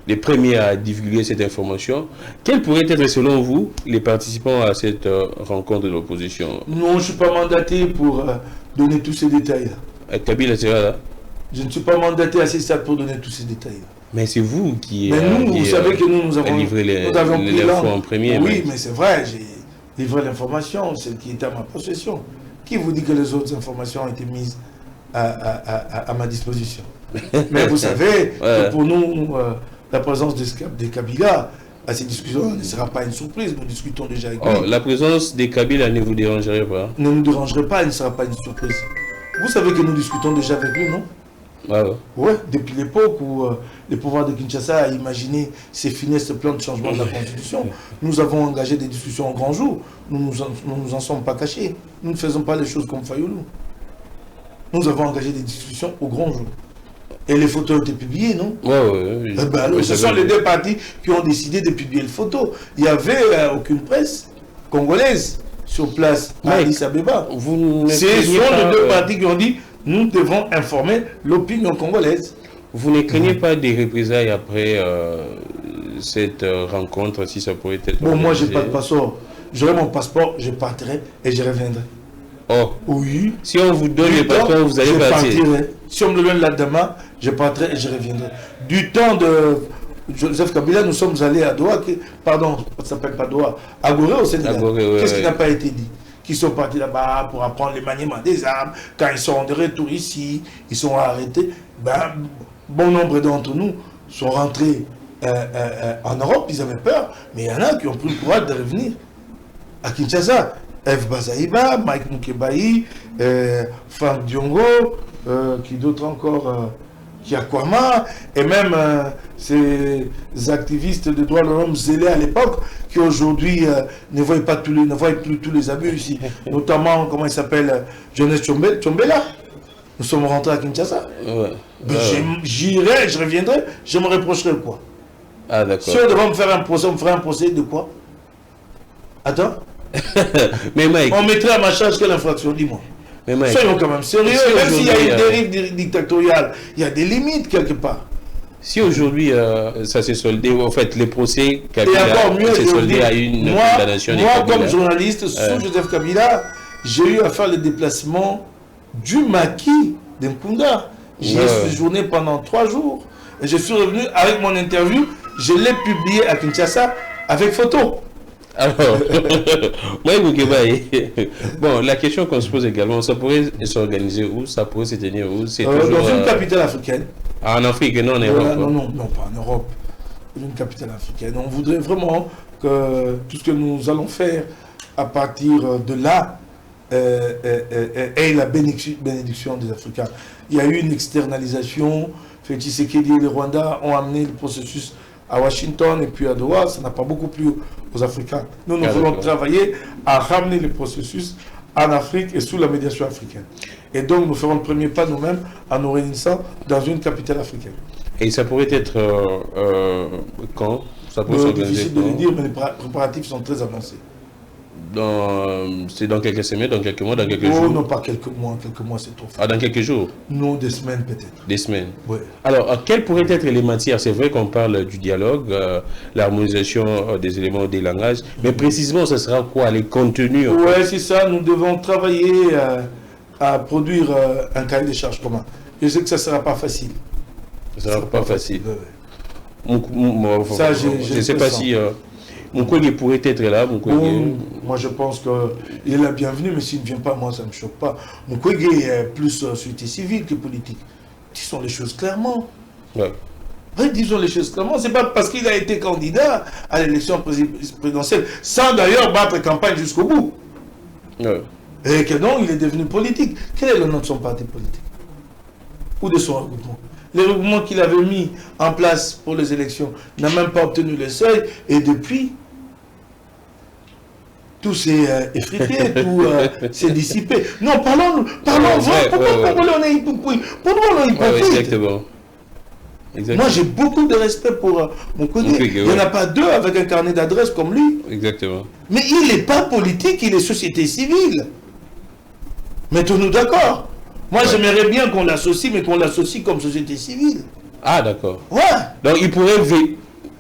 les premiers à divulguer cette information. Quels pourraient être, selon vous, les participants à cette rencontre de l'opposition? Non, je ne suis pas mandaté pour donner tous ces détails-là. Kabila sera là? Je ne suis pas mandaté à ces stades pour donner tous ces détails-là. Mais c'est vous qui... Mais nous, vous savez que nous avons livré l'info en premier. Oui, mais c'est vrai, j'ai livré l'information, celle qui était à ma possession. Qui vous dit que les autres informations ont été mises à ma disposition? Mais vous savez, que pour nous, la présence des Kabila à ces discussions ne sera pas une surprise. Nous discutons déjà avec lui. La présence des Kabila ne vous dérangerait pas? Ne nous dérangerait pas, elle ne sera pas une surprise. Vous savez que nous discutons déjà avec lui, non? Ouais, depuis l'époque où le pouvoir de Kinshasa a imaginé ces finesses plans de changement de la Constitution, nous avons engagé des discussions au grand jour. Nous ne nous en sommes pas cachés. Nous ne faisons pas les choses comme Fayoulou. Nous avons engagé des discussions au grand jour. Et les photos ont été publiées, non? Oui. Alors, ce sont les deux partis qui ont décidé de publier les photos. Il n'y avait aucune presse congolaise sur place à Addis Abeba. Ce sont les deux partis qui ont dit nous devons informer l'opinion congolaise. Vous ne craignez pas des représailles après cette rencontre, si ça pourrait être... Bon, moi, je n'ai pas de passeport. J'aurai mon passeport, je partirai et je reviendrai. Oh. Oui. Si on vous donne le passeport, vous allez partir. Si on me le donne là demain, je partirai et je reviendrai. Du temps de Joseph Kabila, nous sommes allés à Doha, pardon, ça ne s'appelle pas Doha, à Gorée au Sénégal. Qu'est-ce qui n'a pas été dit? Qui sont partis là-bas pour apprendre les maniements des armes. Quand ils sont de retour ici, ils sont arrêtés. Bon nombre d'entre nous sont rentrés en Europe, ils avaient peur, mais il y en a qui ont pris le courage de revenir à Kinshasa. F. Bazaïba, Mike Mukebaye, Franck Diongo, qui d'autres encore, Kiakwama, et même ces activistes de droits de l'homme zélés à l'époque, qui aujourd'hui ne voient plus tous les abus ici, notamment, comment il s'appelle, Jonas Tchombela. Nous sommes rentrés à Kinshasa. J'irai, je reviendrai, je me reprocherai quoi? Ah, d'accord. Si on devait me faire un procès, on me ferait un procès de quoi? Attends. Mais Mike, on mettrait à ma charge quelle infraction, dis-moi. Mais Mike, soyons quand même sérieux, même s'il y a une dérive dictatoriale, il y a des limites quelque part. Si aujourd'hui ça s'est soldé, en fait, les procès Kabila s'est soldé à une condamnation des Kabila. Moi, comme journaliste, sous Joseph Kabila, j'ai eu à faire le déplacement du maquis d'Nkunda. J'y ai séjourné pendant 3 jours. Et je suis revenu avec mon interview, je l'ai publié à Kinshasa avec photo. Alors, bon, la question qu'on se pose également, ça pourrait s'organiser où? Ça pourrait se tenir où? Dans une capitale africaine. En Afrique et non en Europe? Non, pas en Europe. Une capitale africaine. On voudrait vraiment que tout ce que nous allons faire à partir de là ait la bénédiction des Africains. Il y a eu une externalisation. Félix Tshisekedi et le Rwanda ont amené le processus à Washington et puis à Doha. Ça n'a pas beaucoup plu aux Africains. Nous voulons travailler à ramener le processus en Afrique et sous la médiation africaine. Et donc, nous ferons le premier pas nous-mêmes en nous réunissant dans une capitale africaine. Et ça pourrait être quand? Ça pourrait s'organiser. C'est difficile de le dire, mais les préparatifs sont très avancés. C'est dans quelques semaines, dans quelques mois, dans quelques jours? Non, pas quelques mois c'est trop. Ah, dans quelques jours? Non, des semaines peut-être. Des semaines? Oui. Alors, quelles pourraient être les matières? C'est vrai qu'on parle du dialogue, l'harmonisation des éléments des langages, mais précisément, ce sera quoi, les contenus? Oui, c'est ça, nous devons travailler à produire un cahier de charges commun. Je sais que ça ne sera pas facile. Ça ne sera pas facile. Ça, je ne sais pas si Mukwege pourrait être là. Moi, je pense qu'il est la bienvenue, mais s'il ne vient pas, moi, ça ne me choque pas. Mukwege est plus société civile que politique. Disons les choses clairement. Ouais. Oui, disons les choses clairement. Ce n'est pas parce qu'il a été candidat à l'élection présidentielle, sans d'ailleurs battre campagne jusqu'au bout. Ouais. Et que non, il est devenu politique. Quel est le nom de son parti politique? Ou de son regroupement? Le regroupement qu'il avait mis en place pour les élections n'a même pas obtenu le seuil. Et depuis, tout s'est effrité, tout s'est dissipé. Non, parlons vrai. Pourquoi on est hypocrite? Pourquoi on est hypocrite? Exactement. Moi, j'ai beaucoup de respect pour mon collègue. Il n'y en a pas deux avec un carnet d'adresse comme lui. Exactement. Mais il n'est pas politique, il est société civile. Mettons-nous d'accord. Moi, j'aimerais bien qu'on l'associe, mais qu'on l'associe comme société civile. Ah, d'accord. Ouais. Donc, il pourrait...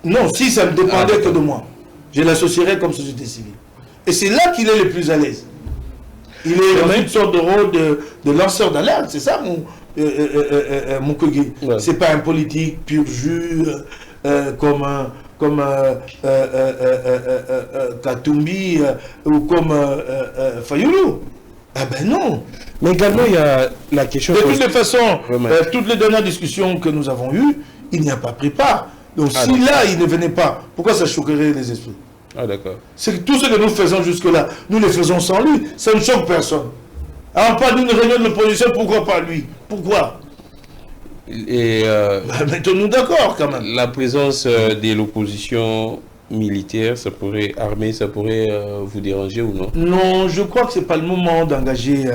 Non, si ça ne dépendait que de moi, je l'associerais comme société civile. Et c'est là qu'il est le plus à l'aise. Il est dans une sorte de rôle de lanceur d'alerte. C'est ça, mon Mukwege. Ouais. C'est pas un politique pur jus, comme Katumbi ou comme Fayulu. Ah ben non. Mais également, il y a la question... De toutes les façons, toutes les dernières discussions que nous avons eues, il n'y a pas pris part. Donc si là, il ne venait pas, pourquoi ça choquerait les esprits? Ah d'accord. C'est que tout ce que nous faisons jusque-là, nous le faisons sans lui. Ça ne choque personne. Alors, pas d'une réunion de l'opposition, pourquoi pas lui? Pourquoi? Et mettons-nous d'accord quand même. La présence de l'opposition militaire, armée, ça pourrait vous déranger ou non? Non, je crois que ce n'est pas le moment d'engager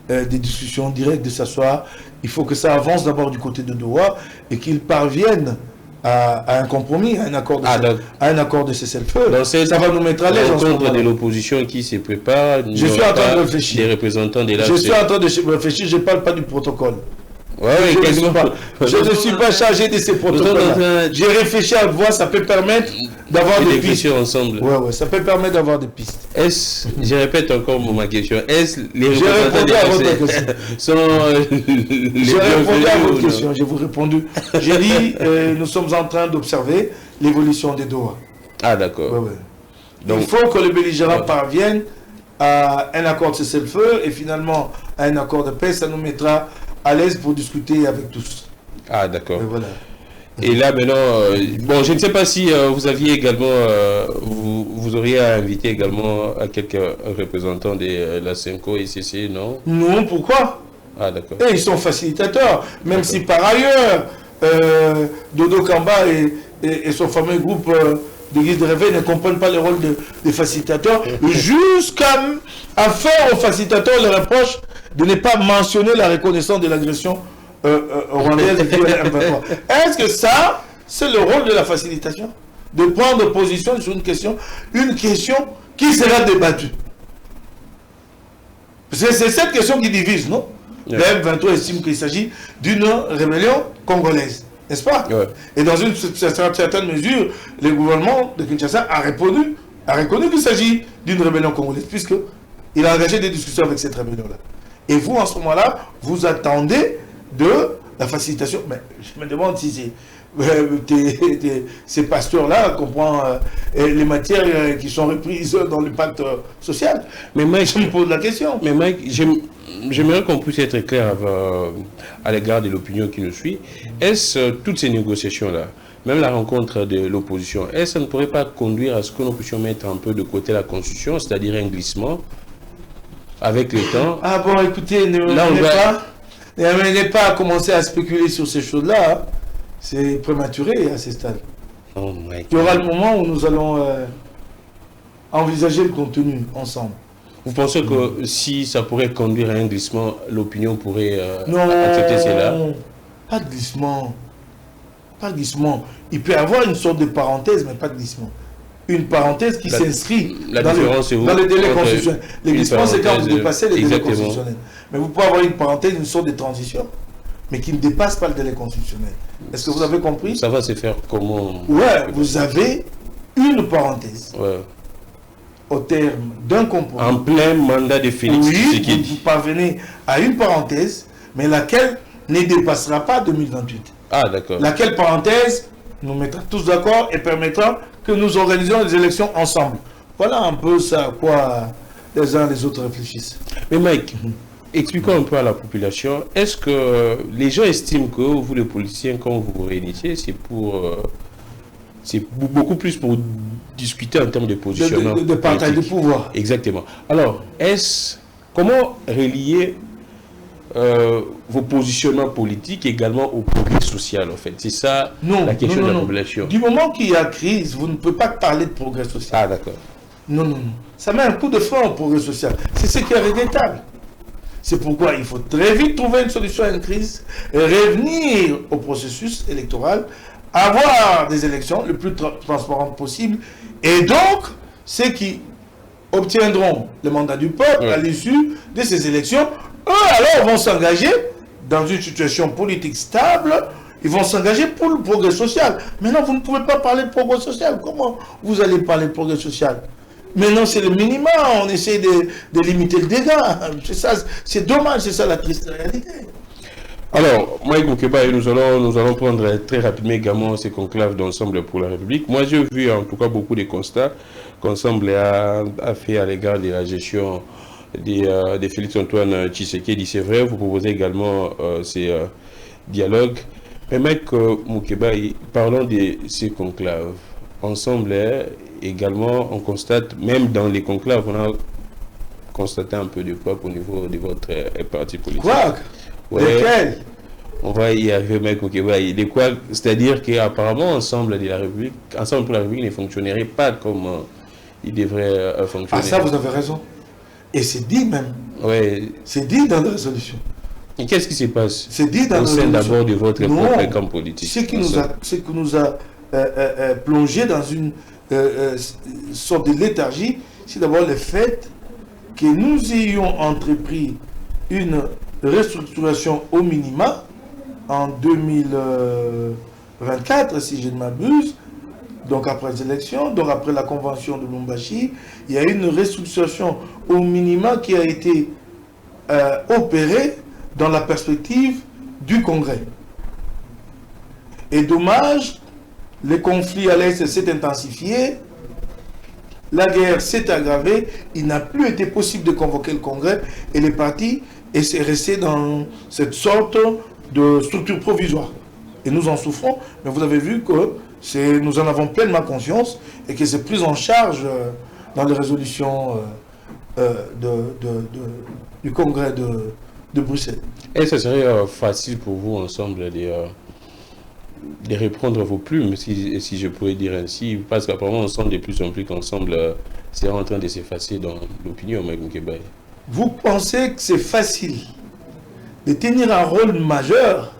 des discussions directes, de s'asseoir. Il faut que ça avance d'abord du côté de Doha et qu'ils parviennent à un compromis, à un accord de cessez-le-feu. Ça va nous mettre à l'aise. L'encontre de l'opposition qui se prépare. Je suis en train de réfléchir. Des représentants de la... Je suis en train de réfléchir, je ne parle pas du protocole. Ouais, je ne suis pas chargé de ces protocoles. J'ai réfléchi à voir, ça peut permettre d'avoir des pistes ensemble. Ouais, ça peut permettre d'avoir des pistes. Je répète encore ma question. Est-ce les représentants de la sont J'ai répondu à votre question, j'ai vous répondu. J'ai dit, nous sommes en train d'observer l'évolution des Doha. Ah d'accord. Ouais. Donc, il faut que les belligérants parviennent à un accord de cessez-le-feu et finalement à un accord de paix. Ça nous mettra à l'aise pour discuter avec tous. Ah d'accord. Voilà. Et là maintenant, bon, je ne sais pas si vous aviez également, vous auriez invité également à quelques représentants de la CENCO et CC, non? Non, pourquoi? Ah d'accord. Et ils sont facilitateurs, même si par ailleurs, Dodo Kamba et son fameux groupe de guise de réveil ne comprennent pas le rôle des facilitateurs, jusqu'à faire aux facilitateurs le reproche de ne pas mentionner la reconnaissance de l'agression rwandaise du M23. Est-ce que ça, c'est le rôle de la facilitation? De prendre position sur une question qui sera débattue. C'est cette question qui divise, non? Le M23 estime qu'il s'agit d'une rébellion congolaise, n'est-ce pas? Et dans une certaine mesure, le gouvernement de Kinshasa a reconnu qu'il s'agit d'une rébellion congolaise, puisqu'il a engagé des discussions avec cette rébellion-là. Et vous, en ce moment-là, vous attendez de la facilitation. Mais je me demande si ces pasteurs-là comprennent les matières qui sont reprises dans le pacte social. Mais Mike, je me pose la question. Mais Mike, j'aimerais qu'on puisse être clair à l'égard de l'opinion qui nous suit. Est-ce toutes ces négociations-là, même la rencontre de l'opposition, est-ce que ça ne pourrait pas conduire à ce que nous puissions mettre un peu de côté la Constitution, c'est-à-dire un glissement avec le temps? Ah bon, écoutez, n'amenez pas à commencer à spéculer sur ces choses-là. Hein. C'est prématuré à ces stades. Oh my God. Il y aura le moment où nous allons envisager le contenu ensemble. Vous pensez que si ça pourrait conduire à un glissement, l'opinion pourrait accepter cela? Non, pas de glissement. Pas de glissement. Il peut y avoir une sorte de parenthèse, mais pas de glissement. une parenthèse qui s'inscrit dans le délai constitutionnel. Les glissements, c'est quand vous dépassez les délais constitutionnels. Mais vous pouvez avoir une parenthèse, une sorte de transition, mais qui ne dépasse pas le délai constitutionnel. Est-ce que vous avez compris? Ça va se faire comment? Ouais, vous avez une parenthèse. Ouais. Au terme d'un compromis. En plein mandat de Félix Tshisekedi. Vous parvenez à une parenthèse, mais laquelle ne dépassera pas 2028. Ah, d'accord. Laquelle parenthèse nous mettra tous d'accord et permettra que nous organisions les élections ensemble. Voilà un peu ça à quoi les uns et les autres réfléchissent. Mais Mike, expliquons un peu à la population, est-ce que les gens estiment que vous, les politiciens, quand vous vous réunissez, c'est beaucoup plus pour discuter en termes de positionnement de partage de pouvoir. Exactement. Alors, comment relier vos positionnements politiques également au progrès social, en fait? C'est ça la question de la population. Du moment qu'il y a crise, vous ne pouvez pas parler de progrès social. Ah, d'accord. Non. Ça met un coup de frein au progrès social. C'est ce qui est regrettable. C'est pourquoi il faut très vite trouver une solution à une crise, revenir au processus électoral, avoir des élections le plus transparentes possible, et donc ceux qui obtiendront le mandat du peuple à l'issue de ces élections, eux alors vont s'engager dans une situation politique stable, ils vont s'engager pour le progrès social. Maintenant, vous ne pouvez pas parler de progrès social. Comment vous allez parler de progrès social? Maintenant, c'est le minimum, on essaie de limiter le dégât. C'est ça, c'est dommage, c'est ça la triste réalité. Alors, Mike Moukeba, nous allons prendre très rapidement également ces conclaves d'ensemble pour la République. Moi, j'ai vu en tout cas beaucoup de constats qu'ensemble a fait à l'égard de la gestion de Félix-Antoine Tshisekedi. C'est vrai, vous proposez également ces dialogues. Mais Mike Moukeba, parlons de ces conclaves. Ensemble, également, on constate, même dans les conclaves, on a constaté un peu de quoi au niveau de votre parti politique. Quoi? Lesquels? On va y arriver, Mike Moukeba. C'est-à-dire qu'apparemment, Ensemble pour la République ne fonctionnerait pas comme il devrait fonctionner. Ah, ça, vous avez raison. Et c'est dit même. Ouais. C'est dit dans la résolution. Et qu'est-ce qui se passe? C'est dit dans la résolution. D'abord de votre propre camp politique. Ce qui nous a plongé dans une sorte de léthargie, c'est d'abord le fait que nous ayons entrepris une restructuration au minima en 2024, si je ne m'abuse, donc après les élections, donc après la convention de Lubumbashi, il y a une restructuration au minima qui a été opérée dans la perspective du Congrès. Et dommage, les conflits à l'Est s'est intensifié, la guerre s'est aggravée, il n'a plus été possible de convoquer le Congrès et les partis et c'est resté dans cette sorte de structure provisoire. Et nous en souffrons, mais vous avez vu que nous en avons pleinement conscience et que c'est pris en charge dans les résolutions du Congrès de Bruxelles. Et ce serait facile pour vous, Ensemble, de reprendre vos plumes, si je pourrais dire ainsi, parce qu'apparemment, on sent de plus en plus qu'Ensemble c'est en train de s'effacer dans l'opinion, Mike Moukeba. Vous pensez que c'est facile de tenir un rôle majeur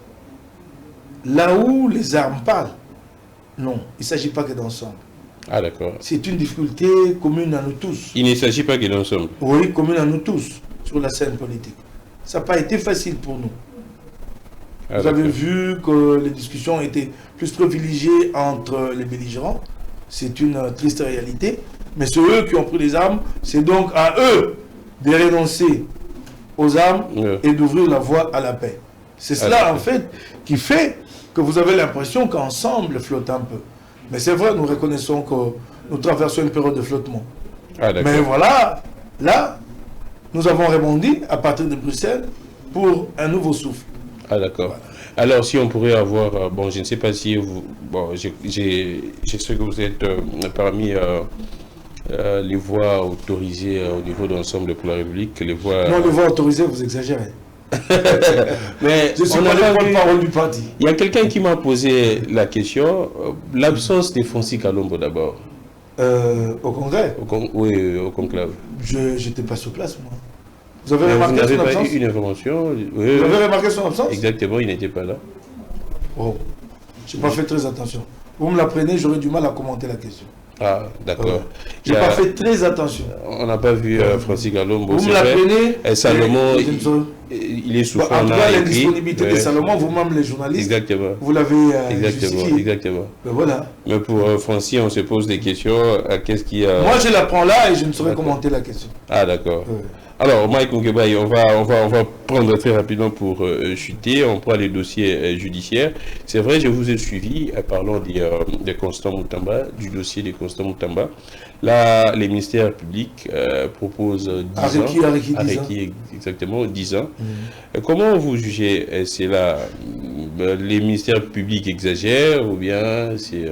là où les armes parlent? Non, il ne s'agit pas que d'Ensemble. Ah, d'accord. C'est une difficulté commune à nous tous. Il ne s'agit pas que d'Ensemble. Oui, commune à nous tous sur la scène politique. Ça n'a pas été facile pour nous. Ah, vous avez vu que les discussions étaient plus privilégiées entre les belligérants. C'est une triste réalité. Mais c'est eux qui ont pris les armes. C'est donc à eux de renoncer aux armes et d'ouvrir la voie à la paix. C'est cela, en fait, qui fait que vous avez l'impression qu'Ensemble flotte un peu. Mais c'est vrai, nous reconnaissons que nous traversons une période de flottement. Ah, mais voilà, là, nous avons rebondi à partir de Bruxelles pour un nouveau souffle. Ah, d'accord. Voilà. Alors, si on pourrait avoir, bon, je ne sais pas si vous, bon, je sais que vous êtes parmi les voix autorisées au niveau d'Ensemble pour la République, les voix... Non, les voix autorisées, vous exagérez. Mais je suis pas le porte-parole du parti. Il y a quelqu'un qui m'a posé la question, l'absence de Fonsi Kalombo d'abord. Au Congrès? Oui, au conclave. Je n'étais pas sur place, moi. Vous avez remarqué son absence? Vous n'avez pas eu une information? Oui, vous avez remarqué son absence? Exactement, il n'était pas là. Oh, je n'ai pas fait très attention. Vous me l'apprenez, j'aurais du mal à commenter la question. Ah, d'accord. J'ai pas fait très attention. On n'a pas vu Francis Galombo. Vous me l'apprenez. Et Salomon, il est souffrant. En tout cas, l'indisponibilité de Salomon, vous-même les journalistes, exactement. Vous l'avez justifié. Exactement. Ben voilà. Mais pour Francis, on se pose des questions. Qu'est-ce qui a... Moi, je la prends là et je ne saurais commenter la question. Ah, d'accord. Alors, Mike Mukebai, on va prendre très rapidement pour chuter. On prend les dossiers judiciaires. C'est vrai, je vous ai suivi, parlant des Constant Moutamba, du dossier des Constant Moutamba. Là, les ministères publics proposent 10 ans. Exactement, 10 ans. Comment vous jugez? C'est là, les ministères publics exagèrent ou bien c'est...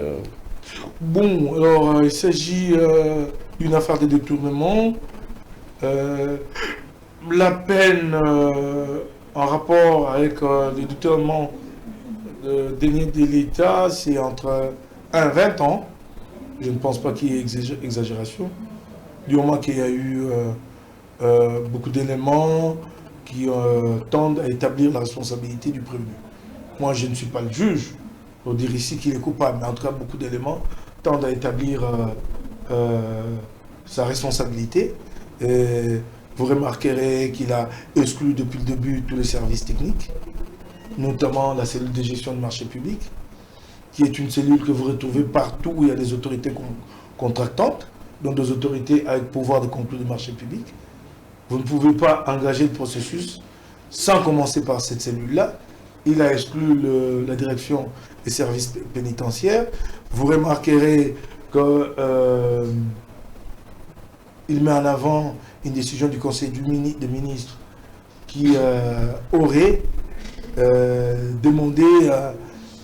Bon, alors, il s'agit d'une affaire de détournement. La peine en rapport avec le détournement de deniers de l'État, c'est entre 1 et 20 ans. Je ne pense pas qu'il y ait exagération. Du moment qu'il y a eu beaucoup d'éléments qui tendent à établir la responsabilité du prévenu. Moi, je ne suis pas le juge pour dire ici qu'il est coupable, mais en tout cas, beaucoup d'éléments tendent à établir sa responsabilité. Et vous remarquerez qu'il a exclu depuis le début tous les services techniques, notamment la cellule de gestion de marché public, qui est une cellule que vous retrouvez partout où il y a des autorités contractantes, donc des autorités avec pouvoir de conclure des marchés publics. Vous ne pouvez pas engager le processus sans commencer par cette cellule-là. Il a exclu la direction des services pénitentiaires. Vous remarquerez que... il met en avant une décision du Conseil des ministres qui aurait demandé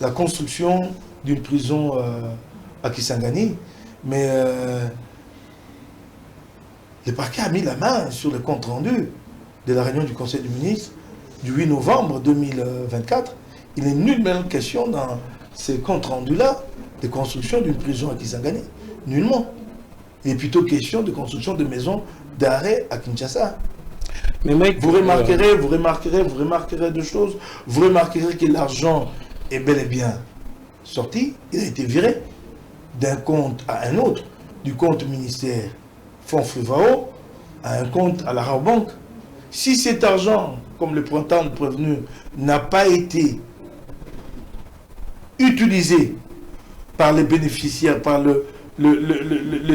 la construction d'une prison à Kisangani. Mais le parquet a mis la main sur le compte rendu de la réunion du Conseil des ministres du 8 novembre 2024. Il n'est nullement question dans ces comptes rendus-là de construction d'une prison à Kisangani. Nullement. Il est plutôt question de construction de maisons d'arrêt à Kinshasa. Mais Mike, vous remarquerez deux choses. Vous remarquerez que l'argent est bel et bien sorti. Il a été viré d'un compte à un autre, du compte ministère Fonds Frivao à un compte à la Rabobank. Si cet argent, comme le printemps prévenu, n'a pas été utilisé par les bénéficiaires, par le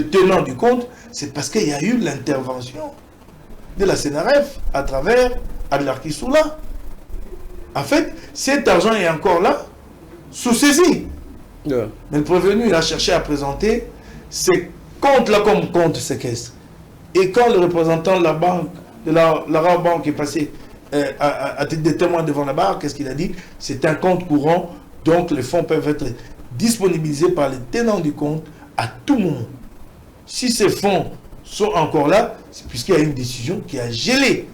tenant du compte, c'est parce qu'il y a eu l'intervention de la CNRF à travers Adlar Kissoula. En fait, cet argent est encore là, sous saisie. Mais le prévenu, il a cherché à présenter ces comptes-là comme compte séquestre. Et quand le représentant de la banque, de la Rabobank est passé à titre de témoin devant la barre, qu'est-ce qu'il a dit? C'est un compte courant, donc les fonds peuvent être disponibilisés par les tenants du compte à tout moment. Si ces fonds sont encore là, c'est puisqu'il y a une décision qui a gelé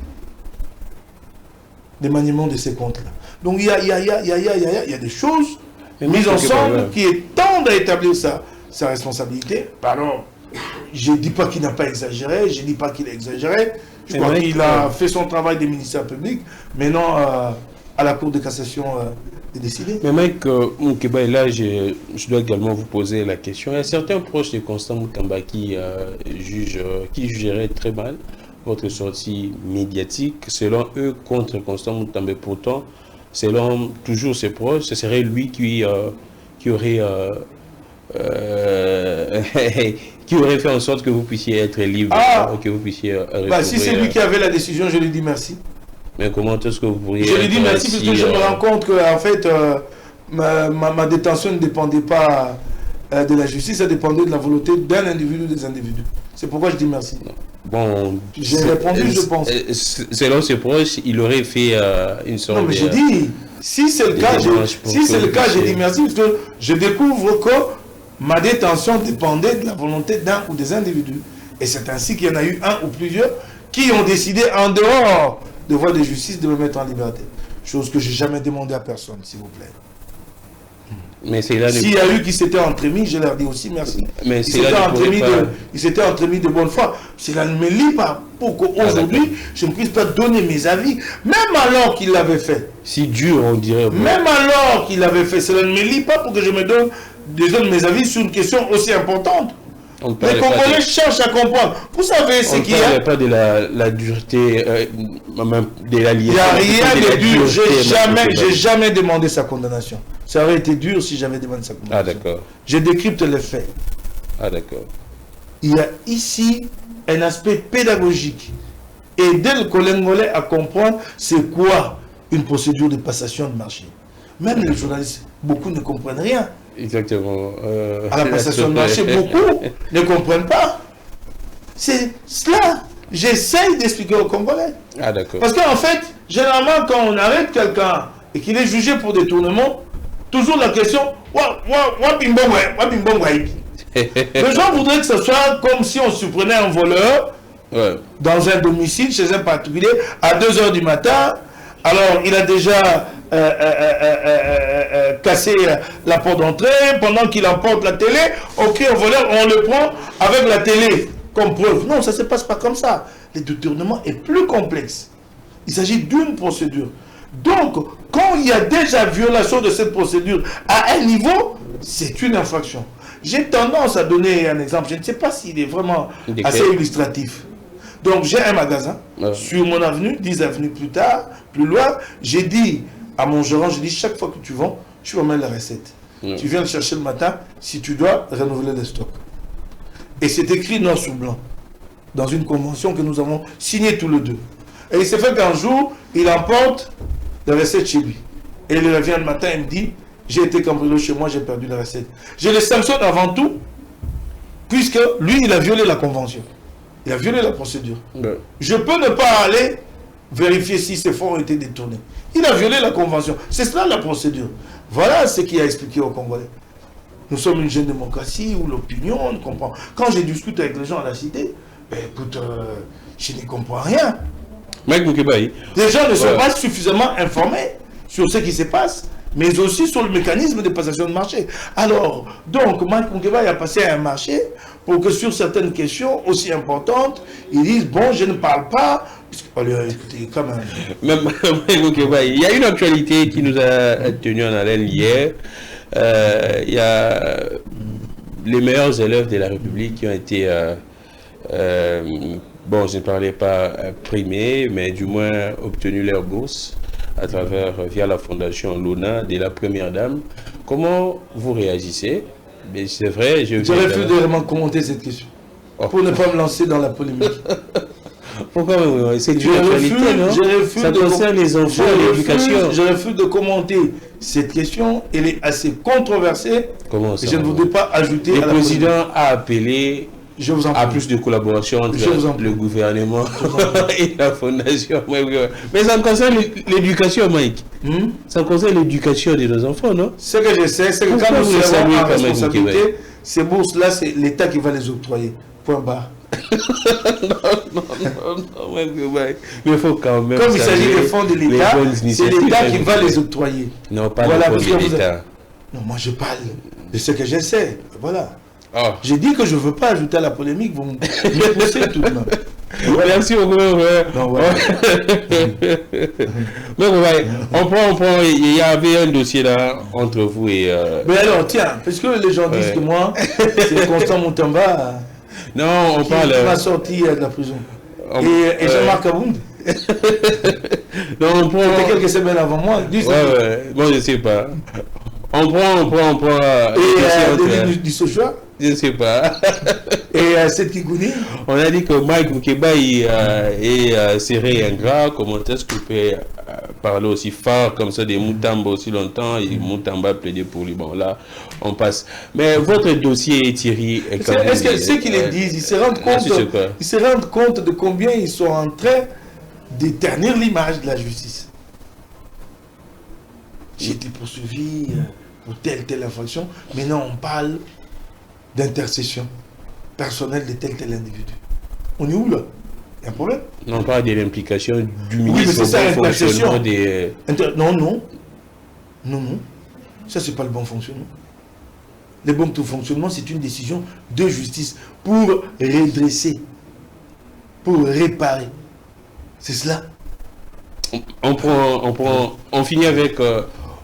les maniements de ces comptes-là. Donc il y a des choses mises ensemble qui tendent à établir sa responsabilité. Pardon, je ne dis pas qu'il n'a pas exagéré, je ne dis pas qu'il a exagéré. Je crois qu'il a fait son travail des ministères publics, mais non à la Cour de cassation de décider. Mais Mike Mukebai, là, je dois également vous poser la question. Il y a certains proches de Constant Moutamba qui jugeraient très mal votre sortie médiatique, selon eux, contre Constant Moutamba. Pourtant, selon toujours ses proches, ce serait lui qui aurait qui aurait fait en sorte que vous puissiez être libre, que vous puissiez si c'est lui qui avait la décision, je lui dis merci. Mais comment est-ce que vous pourriez... Je lui dis merci parce que je me rends compte que en fait, ma détention ne dépendait pas de la justice, ça dépendait de la volonté d'un individu ou des individus. C'est pourquoi je dis merci. Bon, j'ai répondu, je pense. Selon ses proches, il aurait fait une sorte de... Non, mais j'ai dit, si c'est le cas, j'ai dit merci parce que je découvre que ma détention dépendait de la volonté d'un ou des individus. Et c'est ainsi qu'il y en a eu un ou plusieurs qui ont décidé en dehors de voie de justice de me mettre en liberté. Chose que je n'ai jamais demandé à personne, s'il vous plaît. Mais c'est là... S'il y a eu qui s'étaient entremis, je leur dis aussi merci. Mais ils s'étaient entremis de bonne foi. Cela ne me lie pas pour qu'aujourd'hui, je ne puisse pas donner mes avis, même alors qu'il l'avait fait. Si dur, on dirait... Même alors qu'il l'avait fait, cela ne me lie pas pour que je me donne mes avis sur une question aussi importante. Les Congolais cherchent à comprendre. Vous savez ce qu'il y a. On ne parle pas de la dureté, de la liaison. Il n'y a rien de dur. J'ai jamais demandé sa condamnation. Ça aurait été dur si j'avais demandé sa condamnation. Ah, d'accord. Je décrypte les faits. Ah, d'accord. Il y a ici un aspect pédagogique. Aider le Congolais à comprendre c'est quoi une procédure de passation de marché. Même les journalistes, beaucoup ne comprennent rien. Exactement. À la passation de marché, beaucoup ne comprennent pas. C'est cela. J'essaye d'expliquer aux Congolais. Ah, d'accord. Parce qu'en fait, généralement, quand on arrête quelqu'un et qu'il est jugé pour détournement, toujours la question, les gens voudraient que ce soit comme si on surprenait un voleur dans un domicile, chez un particulier, à 2 h du matin. Alors, il a déjà cassé la porte d'entrée, pendant qu'il emporte la télé, ok, au voleur, on le prend avec la télé comme preuve. Non, ça ne se passe pas comme ça. Le détournement est plus complexe. Il s'agit d'une procédure. Donc, quand il y a déjà violation de cette procédure à un niveau, c'est une infraction. J'ai tendance à donner un exemple, je ne sais pas s'il est vraiment assez illustratif. Donc, j'ai un magasin sur mon avenue, 10 avenues plus tard, plus loin. J'ai dit à mon gérant, je dis chaque fois que tu vends, tu vas mettre la recette. Tu viens le chercher le matin, si tu dois renouveler les stocks. Et c'est écrit noir sur blanc, dans une convention que nous avons signée tous les deux. Et il s'est fait qu'un jour, il emporte la recette chez lui. Et il revient le matin, il me dit, j'ai été cambriolé chez moi, j'ai perdu la recette. Je le sanctionne avant tout, puisque lui, il a violé la convention. Il a violé la procédure. Je peux ne pas aller vérifier si ces fonds ont été détournés. Il a violé la convention. C'est cela la procédure. Voilà ce qu'il a expliqué aux Congolais. Nous sommes une jeune démocratie où l'opinion, on comprend. Quand je discute avec les gens à la cité, ben, écoute, je ne comprends rien. Mike Moukébaï. Les gens ne sont pas suffisamment informés sur ce qui se passe, mais aussi sur le mécanisme de passation de marché. Alors, donc, Mike Moukébaï a passé à un marché pour que sur certaines questions aussi importantes, ils disent, bon, je ne parle pas, écoutez, quand même. Il y a une actualité qui nous a tenu en haleine hier. Il y a les meilleurs élèves de la République qui ont été, bon, je ne parlais pas primés, mais du moins obtenu leur bourse à travers, via la fondation Luna de la Première Dame. Comment vous réagissez? Mais c'est vrai, je refuse de vraiment commenter cette question, pour ne pas me lancer dans la polémique. Pourquoi? C'est une actualité, non? Ça concerne les enfants et l'éducation. Je refuse de commenter cette question. Elle est assez controversée. Comment ça? Je ne voudrais pas ajouter. Le président a appelé à plus de collaboration entre le gouvernement et la fondation. Mais ça concerne l'éducation, Mike. Ça concerne l'éducation de nos enfants, non? Ce que je sais, c'est que quand nous sommes en responsabilité, ces bourses-là, c'est l'État qui va les octroyer. Point barre. non, mais il faut quand même. Comme il s'agit des fonds de l'État, c'est l'État qui va les octroyer. Non, pas les fonds de l'État. Non, moi je parle de ce que je sais. Voilà. Oh. J'ai dit que je ne veux pas ajouter à la polémique, vous me poussez tout de même. Voilà. Merci beaucoup. Mais on prend, il y avait un dossier là entre vous et. Mais alors, tiens, parce que les gens disent que moi, c'est Constant Moutamba. Non, on parle. Qui m'a sorti de la prison. Et Jean-Marc Abound. Non, on prend. C'était quelques semaines avant moi. Bon, je ne sais pas. On prend. Et Denis du Sochoa. Je ne sais pas. Et cette Kikouni. On a dit que Mike Moukébaï est serré ingrat. Comment est-ce qu'il peut parler aussi fort comme ça des Moutamba aussi longtemps et Moutamba plaider pour lui? Bon, là, on passe. Mais votre dossier, Thierry, est-ce que ce qu'ils disent, ils se rendent compte de combien ils sont en train d'éternir l'image de la justice? J'ai été poursuivi pour telle infraction. Maintenant, on parle d'intercession personnelle de tel individu. On est où là? Il y a un problème? Non, on parle de l'implication du ministre au bon fonctionnement des... Non. Ça, c'est pas le bon fonctionnement. Le bon fonctionnement, c'est une décision de justice pour redresser, pour réparer. C'est cela. On finit avec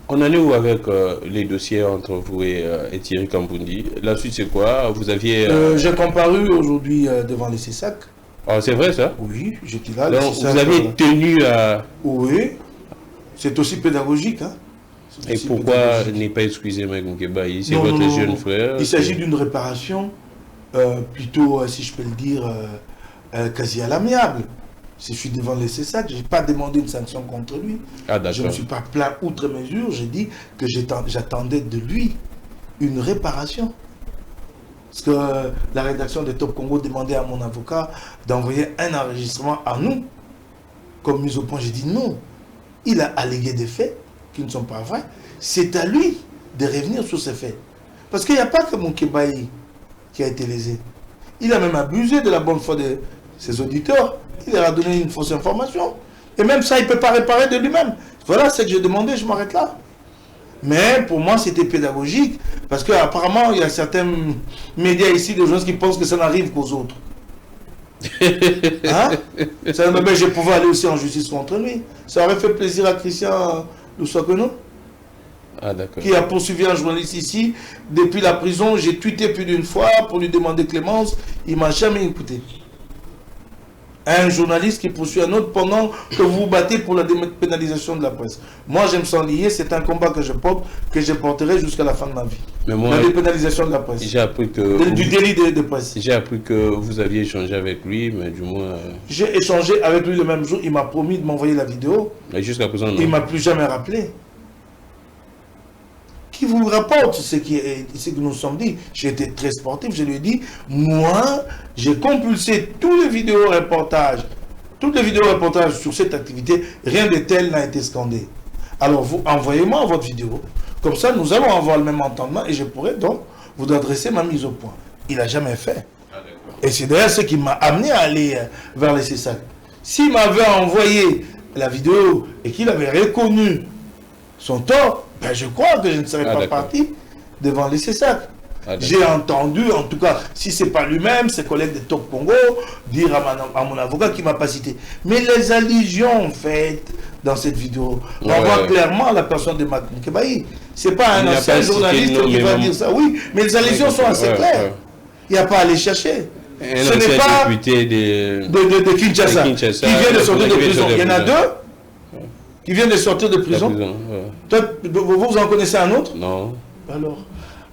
On en est où avec les dossiers entre vous et Thierry Kambundi? La suite, c'est quoi? Vous aviez... J'ai comparu aujourd'hui devant les CESAC. Ah, c'est vrai, ça? Oui, j'étais là. Donc, vous avez tenu à... Oui, c'est aussi pédagogique. Hein. Et pourquoi ne pas excuser Mike Moukebaï? C'est votre jeune frère. Il s'agit d'une réparation, plutôt, si je peux le dire, quasi à l'amiable. Si je suis devant les CESAC, je n'ai pas demandé une sanction contre lui. Ah, je ne me suis pas plaint outre mesure. J'ai dit que j'attendais de lui une réparation. Parce que la rédaction de Top Congo demandait à mon avocat d'envoyer un enregistrement à nous, comme mise au point. J'ai dit non. Il a allégué des faits qui ne sont pas vrais. C'est à lui de revenir sur ces faits. Parce qu'il n'y a pas que Moukebaï qui a été lésé. Il a même abusé de la bonne foi de ses auditeurs. Il leur a donné une fausse information. Et même ça, il ne peut pas réparer de lui-même. Voilà ce que j'ai demandé, je m'arrête là. Mais pour moi, c'était pédagogique. Parce qu'apparemment, il y a certains médias ici, de gens qui pensent que ça n'arrive qu'aux autres. Hein? Je pouvais aller aussi en justice contre lui. Ça aurait fait plaisir à Christian Luswakono, qui a poursuivi un journaliste ici. Depuis la prison, j'ai tweeté plus d'une fois pour lui demander clémence. Il ne m'a jamais écouté. Un journaliste qui poursuit un autre pendant que vous vous battez pour la dépénalisation de la presse. Moi, je me sens lié. C'est un combat que je porte, que je porterai jusqu'à la fin de ma vie. Mais moi, la dépénalisation de la presse. J'ai appris que... Du délit de presse. J'ai appris que vous aviez échangé avec lui, mais du moins... J'ai échangé avec lui le même jour. Il m'a promis de m'envoyer la vidéo. Mais jusqu'à présent, non. Il ne m'a plus jamais rappelé. Qui vous rapporte ce que nous nous sommes dit. J'ai été très sportif, je lui ai dit, moi, j'ai compulsé tous les vidéos-reportages, toutes les vidéos-reportages sur cette activité, rien de tel n'a été scandé. Alors, vous envoyez-moi votre vidéo, comme ça, nous allons avoir le même entendement et je pourrai donc vous adresser ma mise au point. Il n'a jamais fait. Et c'est d'ailleurs ce qui m'a amené à aller vers les CESAC. S'il m'avait envoyé la vidéo et qu'il avait reconnu son tort, ben je crois que je ne serais pas parti devant les CESAC. J'ai entendu, en tout cas, si ce n'est pas lui-même, ses collègues de Top Congo, dire à mon avocat qui ne m'a pas cité. Mais les allusions faites dans cette vidéo, on voit clairement la personne de Moukebaï. Ce n'est pas un ancien journaliste qui va dire ça. Oui, mais les allusions sont assez claires. Il n'y a pas à aller chercher. Ce n'est pas député de Kinshasa qui vient de sortir de prison. Il y en a deux qui viennent de sortir de prison. Vous en connaissez un autre? Non.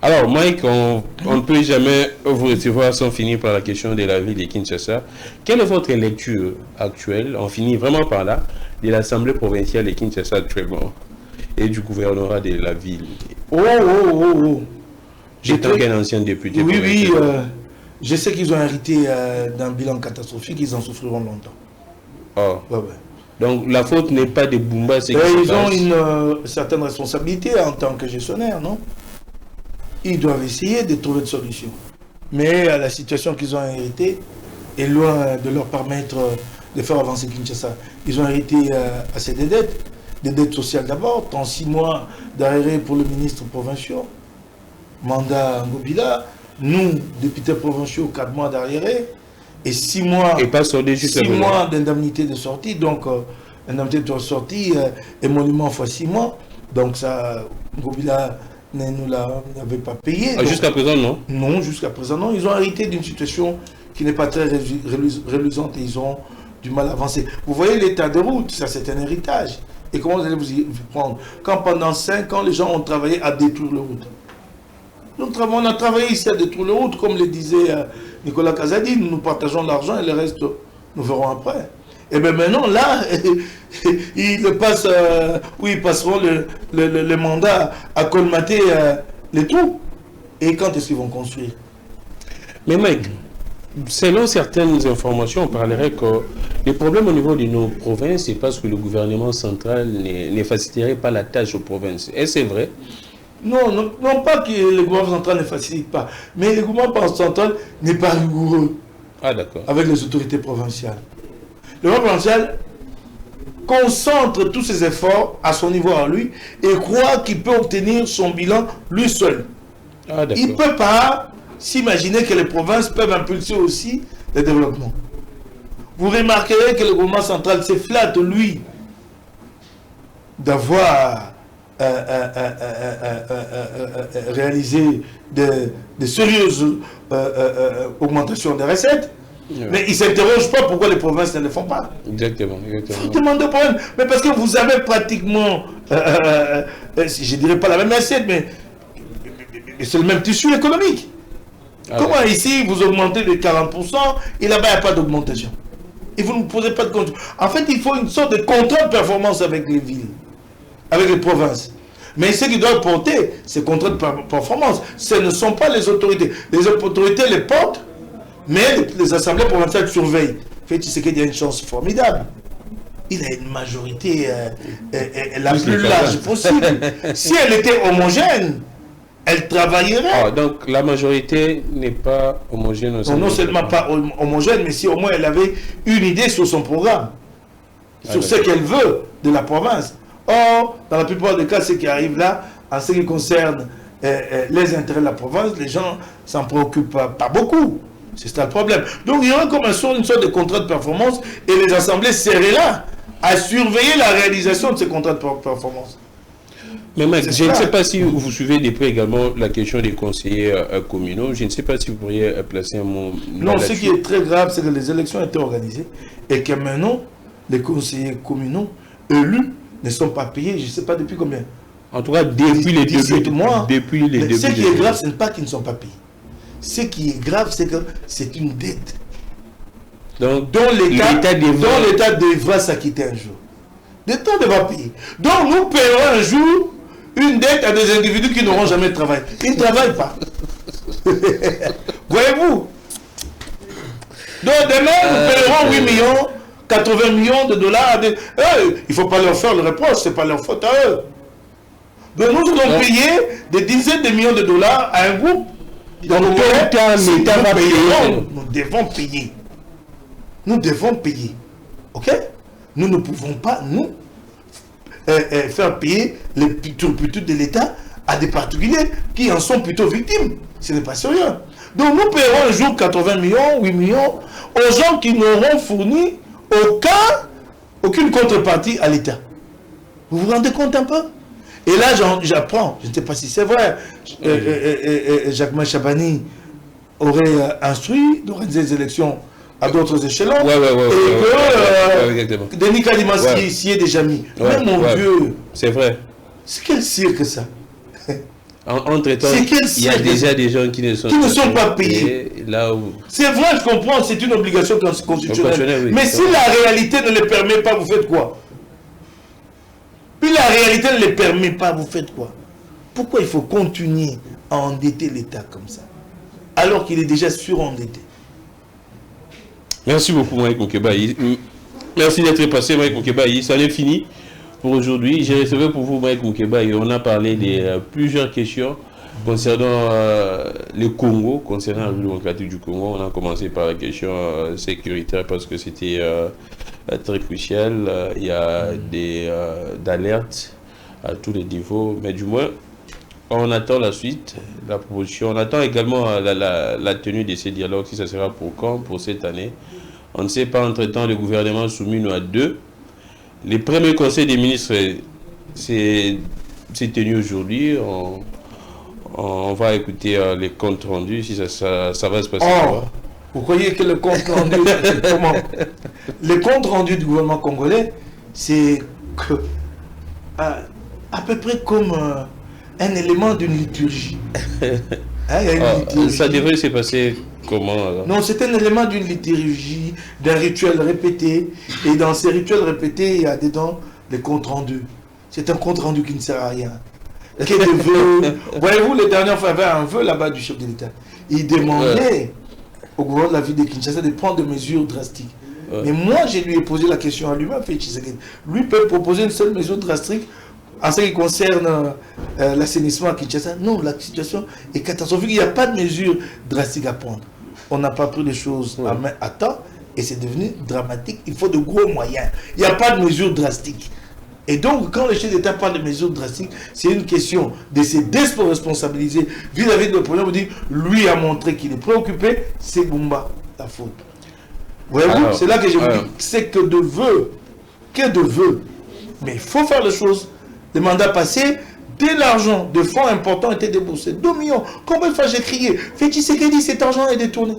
Alors, Mike, on ne peut jamais vous recevoir sans finir par la question de la ville de Kinshasa. Quelle est votre lecture actuelle, on finit vraiment par là, de l'Assemblée provinciale de Kinshasa actuellement et du gouvernorat de la ville? J'étais qu'un ancien député. Oui, je sais qu'ils ont hérité d'un bilan catastrophique, ils en souffriront longtemps. Donc la faute n'est pas de Bumba, c'est ils ont une certaine responsabilité en tant que gestionnaire, non? Ils doivent essayer de trouver une solution. Mais la situation qu'ils ont héritée est loin de leur permettre de faire avancer Kinshasa. Ils ont hérité assez de dettes sociales d'abord, 6 mois d'arrêt pour le ministre provincial, mandat Ngobila, nous, députés provinciaux, 4 mois d'arrêt, et 6 mois, et pas 6 mois d'indemnité de sortie. Donc, indemnité de sortie et monument fois 6 mois. Donc, ça, Ngobila ne nous l'avait pas payé. Jusqu'à présent, non? Non, jusqu'à présent, non. Ils ont hérité d'une situation qui n'est pas très reluisante et ils ont du mal à avancer. Vous voyez l'état de route, ça c'est un héritage. Et comment vous allez vous y prendre? Quand pendant 5 ans, les gens ont travaillé à détruire le route. On a travaillé ici à détruire le route, comme le disait Nicolas Kazadi, nous partageons l'argent et le reste, nous verrons après. Et bien maintenant, là, ils passeront le mandat à colmater les trous. Et quand est-ce qu'ils vont construire? Mais Mike, selon certaines informations, on parlerait que les problèmes au niveau de nos provinces, c'est parce que le gouvernement central ne faciliterait pas la tâche aux provinces. Est-ce vrai? Non, pas que le gouvernement central ne facilite pas, mais le gouvernement central n'est pas rigoureux avec les autorités provinciales. Le gouvernement provincial concentre tous ses efforts à son niveau à lui et croit qu'il peut obtenir son bilan lui seul. Il ne peut pas s'imaginer que les provinces peuvent impulser aussi le développement. Vous remarquerez que le gouvernement central se flatte, lui, d'avoir réaliser de sérieuses augmentations des recettes. Ouais. Mais ils ne s'interrogent pas pourquoi les provinces ne le font pas. Exactement. Vous demandez au problème. Mais parce que vous avez pratiquement, je ne dirais pas la même assiette, mais c'est le même tissu économique. Comment ici vous augmentez de 40% et là-bas il n'y a pas d'augmentation? Et vous ne vous posez pas de compte. En fait, il faut une sorte de contrat de performance avec les villes, avec les provinces. Mais ceux qui doivent porter ces contrats de performance, ce ne sont pas les autorités. Les autorités les portent, mais les assemblées provinciales surveillent. Fait Tshisekedi a une chance formidable. Il a une majorité la plus large possible. Si elle était homogène, elle travaillerait. Donc la majorité n'est pas homogène. Non seulement pas homogène, mais si au moins elle avait une idée sur son programme, sur ce qu'elle veut de la province. Or, dans la plupart des cas, ce qui arrive là, en ce qui concerne les intérêts de la province, les gens s'en préoccupent pas beaucoup. C'est ça le problème. Donc il y aura comme une sorte de contrat de performance et les assemblées seraient là à surveiller la réalisation de ces contrats de performance. Mais Mike, je ne sais pas si vous suivez de près également la question des conseillers communaux. Je ne sais pas si vous pourriez placer un mot. Non, ce qui est très grave, c'est que les élections ont été organisées et que maintenant, les conseillers communaux élus ne sont pas payés, je ne sais pas depuis combien. En tout cas, depuis les débuts. Depuis les débuts. Ce qui est grave, ce n'est pas qu'ils ne sont pas payés. Ce qui est grave, c'est que c'est une dette dont l'État devra s'acquitter un jour. L'État devra payer. Donc nous paierons un jour une dette à des individus qui n'auront jamais travaillé. Ils ne travaillent pas. Voyez-vous? Donc demain, nous paierons 8 millions, 80 millions de dollars. Il ne faut pas leur faire le reproche, ce n'est pas leur faute à eux. Donc nous devons payer des dizaines de millions de dollars à un groupe. Donc nous devons payer. Nous devons payer. Ok? Nous ne pouvons pas, nous, faire payer les turpitudes de l'État à des particuliers qui en sont plutôt victimes. Ce n'est pas sérieux. Donc nous paierons un jour 80 millions, 8 millions aux gens qui n'auront fourni aucune contrepartie à l'État. Vous vous rendez compte un peu? Et là, j'apprends, je ne sais pas si c'est vrai, Jacques Chabani aurait instruit d'organiser des élections à d'autres échelons, et que Denis Kadima s'y est déjà mis. Mais mon Dieu, c'est vrai. C'est quel cirque ça? Entre-temps, il y a déjà des gens qui ne sont pas payés. C'est vrai, je comprends, c'est une obligation constitutionnelle. Mais si la réalité ne le permet pas, vous faites quoi? Puis la réalité ne le permet pas, vous faites quoi? Pourquoi il faut continuer à endetter l'État comme ça, alors qu'il est déjà surendetté? Merci beaucoup, Mike Moukébaï. Merci d'être passé, Mike Moukébaï. Ça est fini pour aujourd'hui. J'ai recevé pour vous, Mike Moukébaï. On a parlé de plusieurs questions concernant le Congo, concernant la République démocratique du Congo. On a commencé par la question sécuritaire parce que c'était très crucial. Il y a des alertes à tous les niveaux, mais du moins, on attend la suite, la proposition. On attend également la tenue de ces dialogues, si ça sera pour quand, pour cette année. On ne sait pas, entre-temps, le gouvernement soumis nous à deux. Les premiers conseils des ministres s'est tenu aujourd'hui. On va écouter les comptes rendus, si ça va se passer. Vous croyez que le compte rendu, comment? Le compte rendu du gouvernement congolais, c'est à peu près comme un élément d'une liturgie. Ça devrait se passer comment alors? Non, c'est un élément d'une liturgie, d'un rituel répété. Et dans ces rituels répétés, il y a dedans les comptes rendus. C'est un compte rendu qui ne sert à rien. Quel de vœux? Voyez-vous, les dernières fois, il y avait un vœu là-bas du chef de l'État. Il demandait au gouvernement de la ville de Kinshasa de prendre des mesures drastiques. Mais moi, je lui ai posé la question à lui-même, lui peut proposer une seule mesure drastique en ce qui concerne l'assainissement à Kinshasa. Non, la situation est catastrophique. Il n'y a pas de mesure drastique à prendre. On n'a pas pris les choses à temps et c'est devenu dramatique. Il faut de gros moyens. Il n'y a pas de mesure drastique. Et donc, quand le chef d'État parle de mesures drastiques, c'est une question de se déresponsabiliser vis-à-vis de le problème. On dit, lui a montré qu'il est préoccupé, c'est Bumba la faute. Voyez-vous, c'est là que je vous dis, c'est que de vœux. Mais il faut faire les choses le mandat passé, de l'argent de fonds importants était déboursé. 2 millions. Combien de fois j'ai crié? Félix Tshisekedi, cet argent est détourné.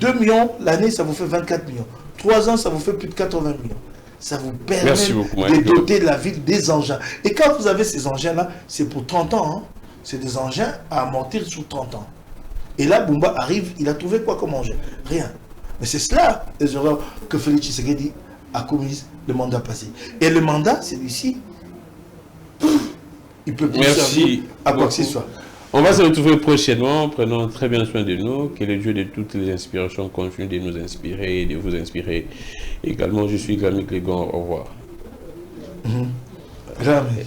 2 millions, l'année, ça vous fait 24 millions. 3 ans, ça vous fait plus de 80 millions. Ça vous permet de doter la ville des engins. Et quand vous avez ces engins-là, c'est pour 30 ans. Hein. C'est des engins à amortir sur 30 ans. Et là, Bumba arrive, il a trouvé quoi comme engin? Rien. Mais c'est cela, les erreurs que Félix Tshisekedi a commises le mandat passé. Et le mandat, celui-ci, il peut plus servir à quoi que ce soit. On va se retrouver prochainement. Prenons très bien soin de nous. Que le Dieu de toutes les inspirations continue de nous inspirer et de vous inspirer également. Je suis Grammy Grégon. Au revoir. Grammy.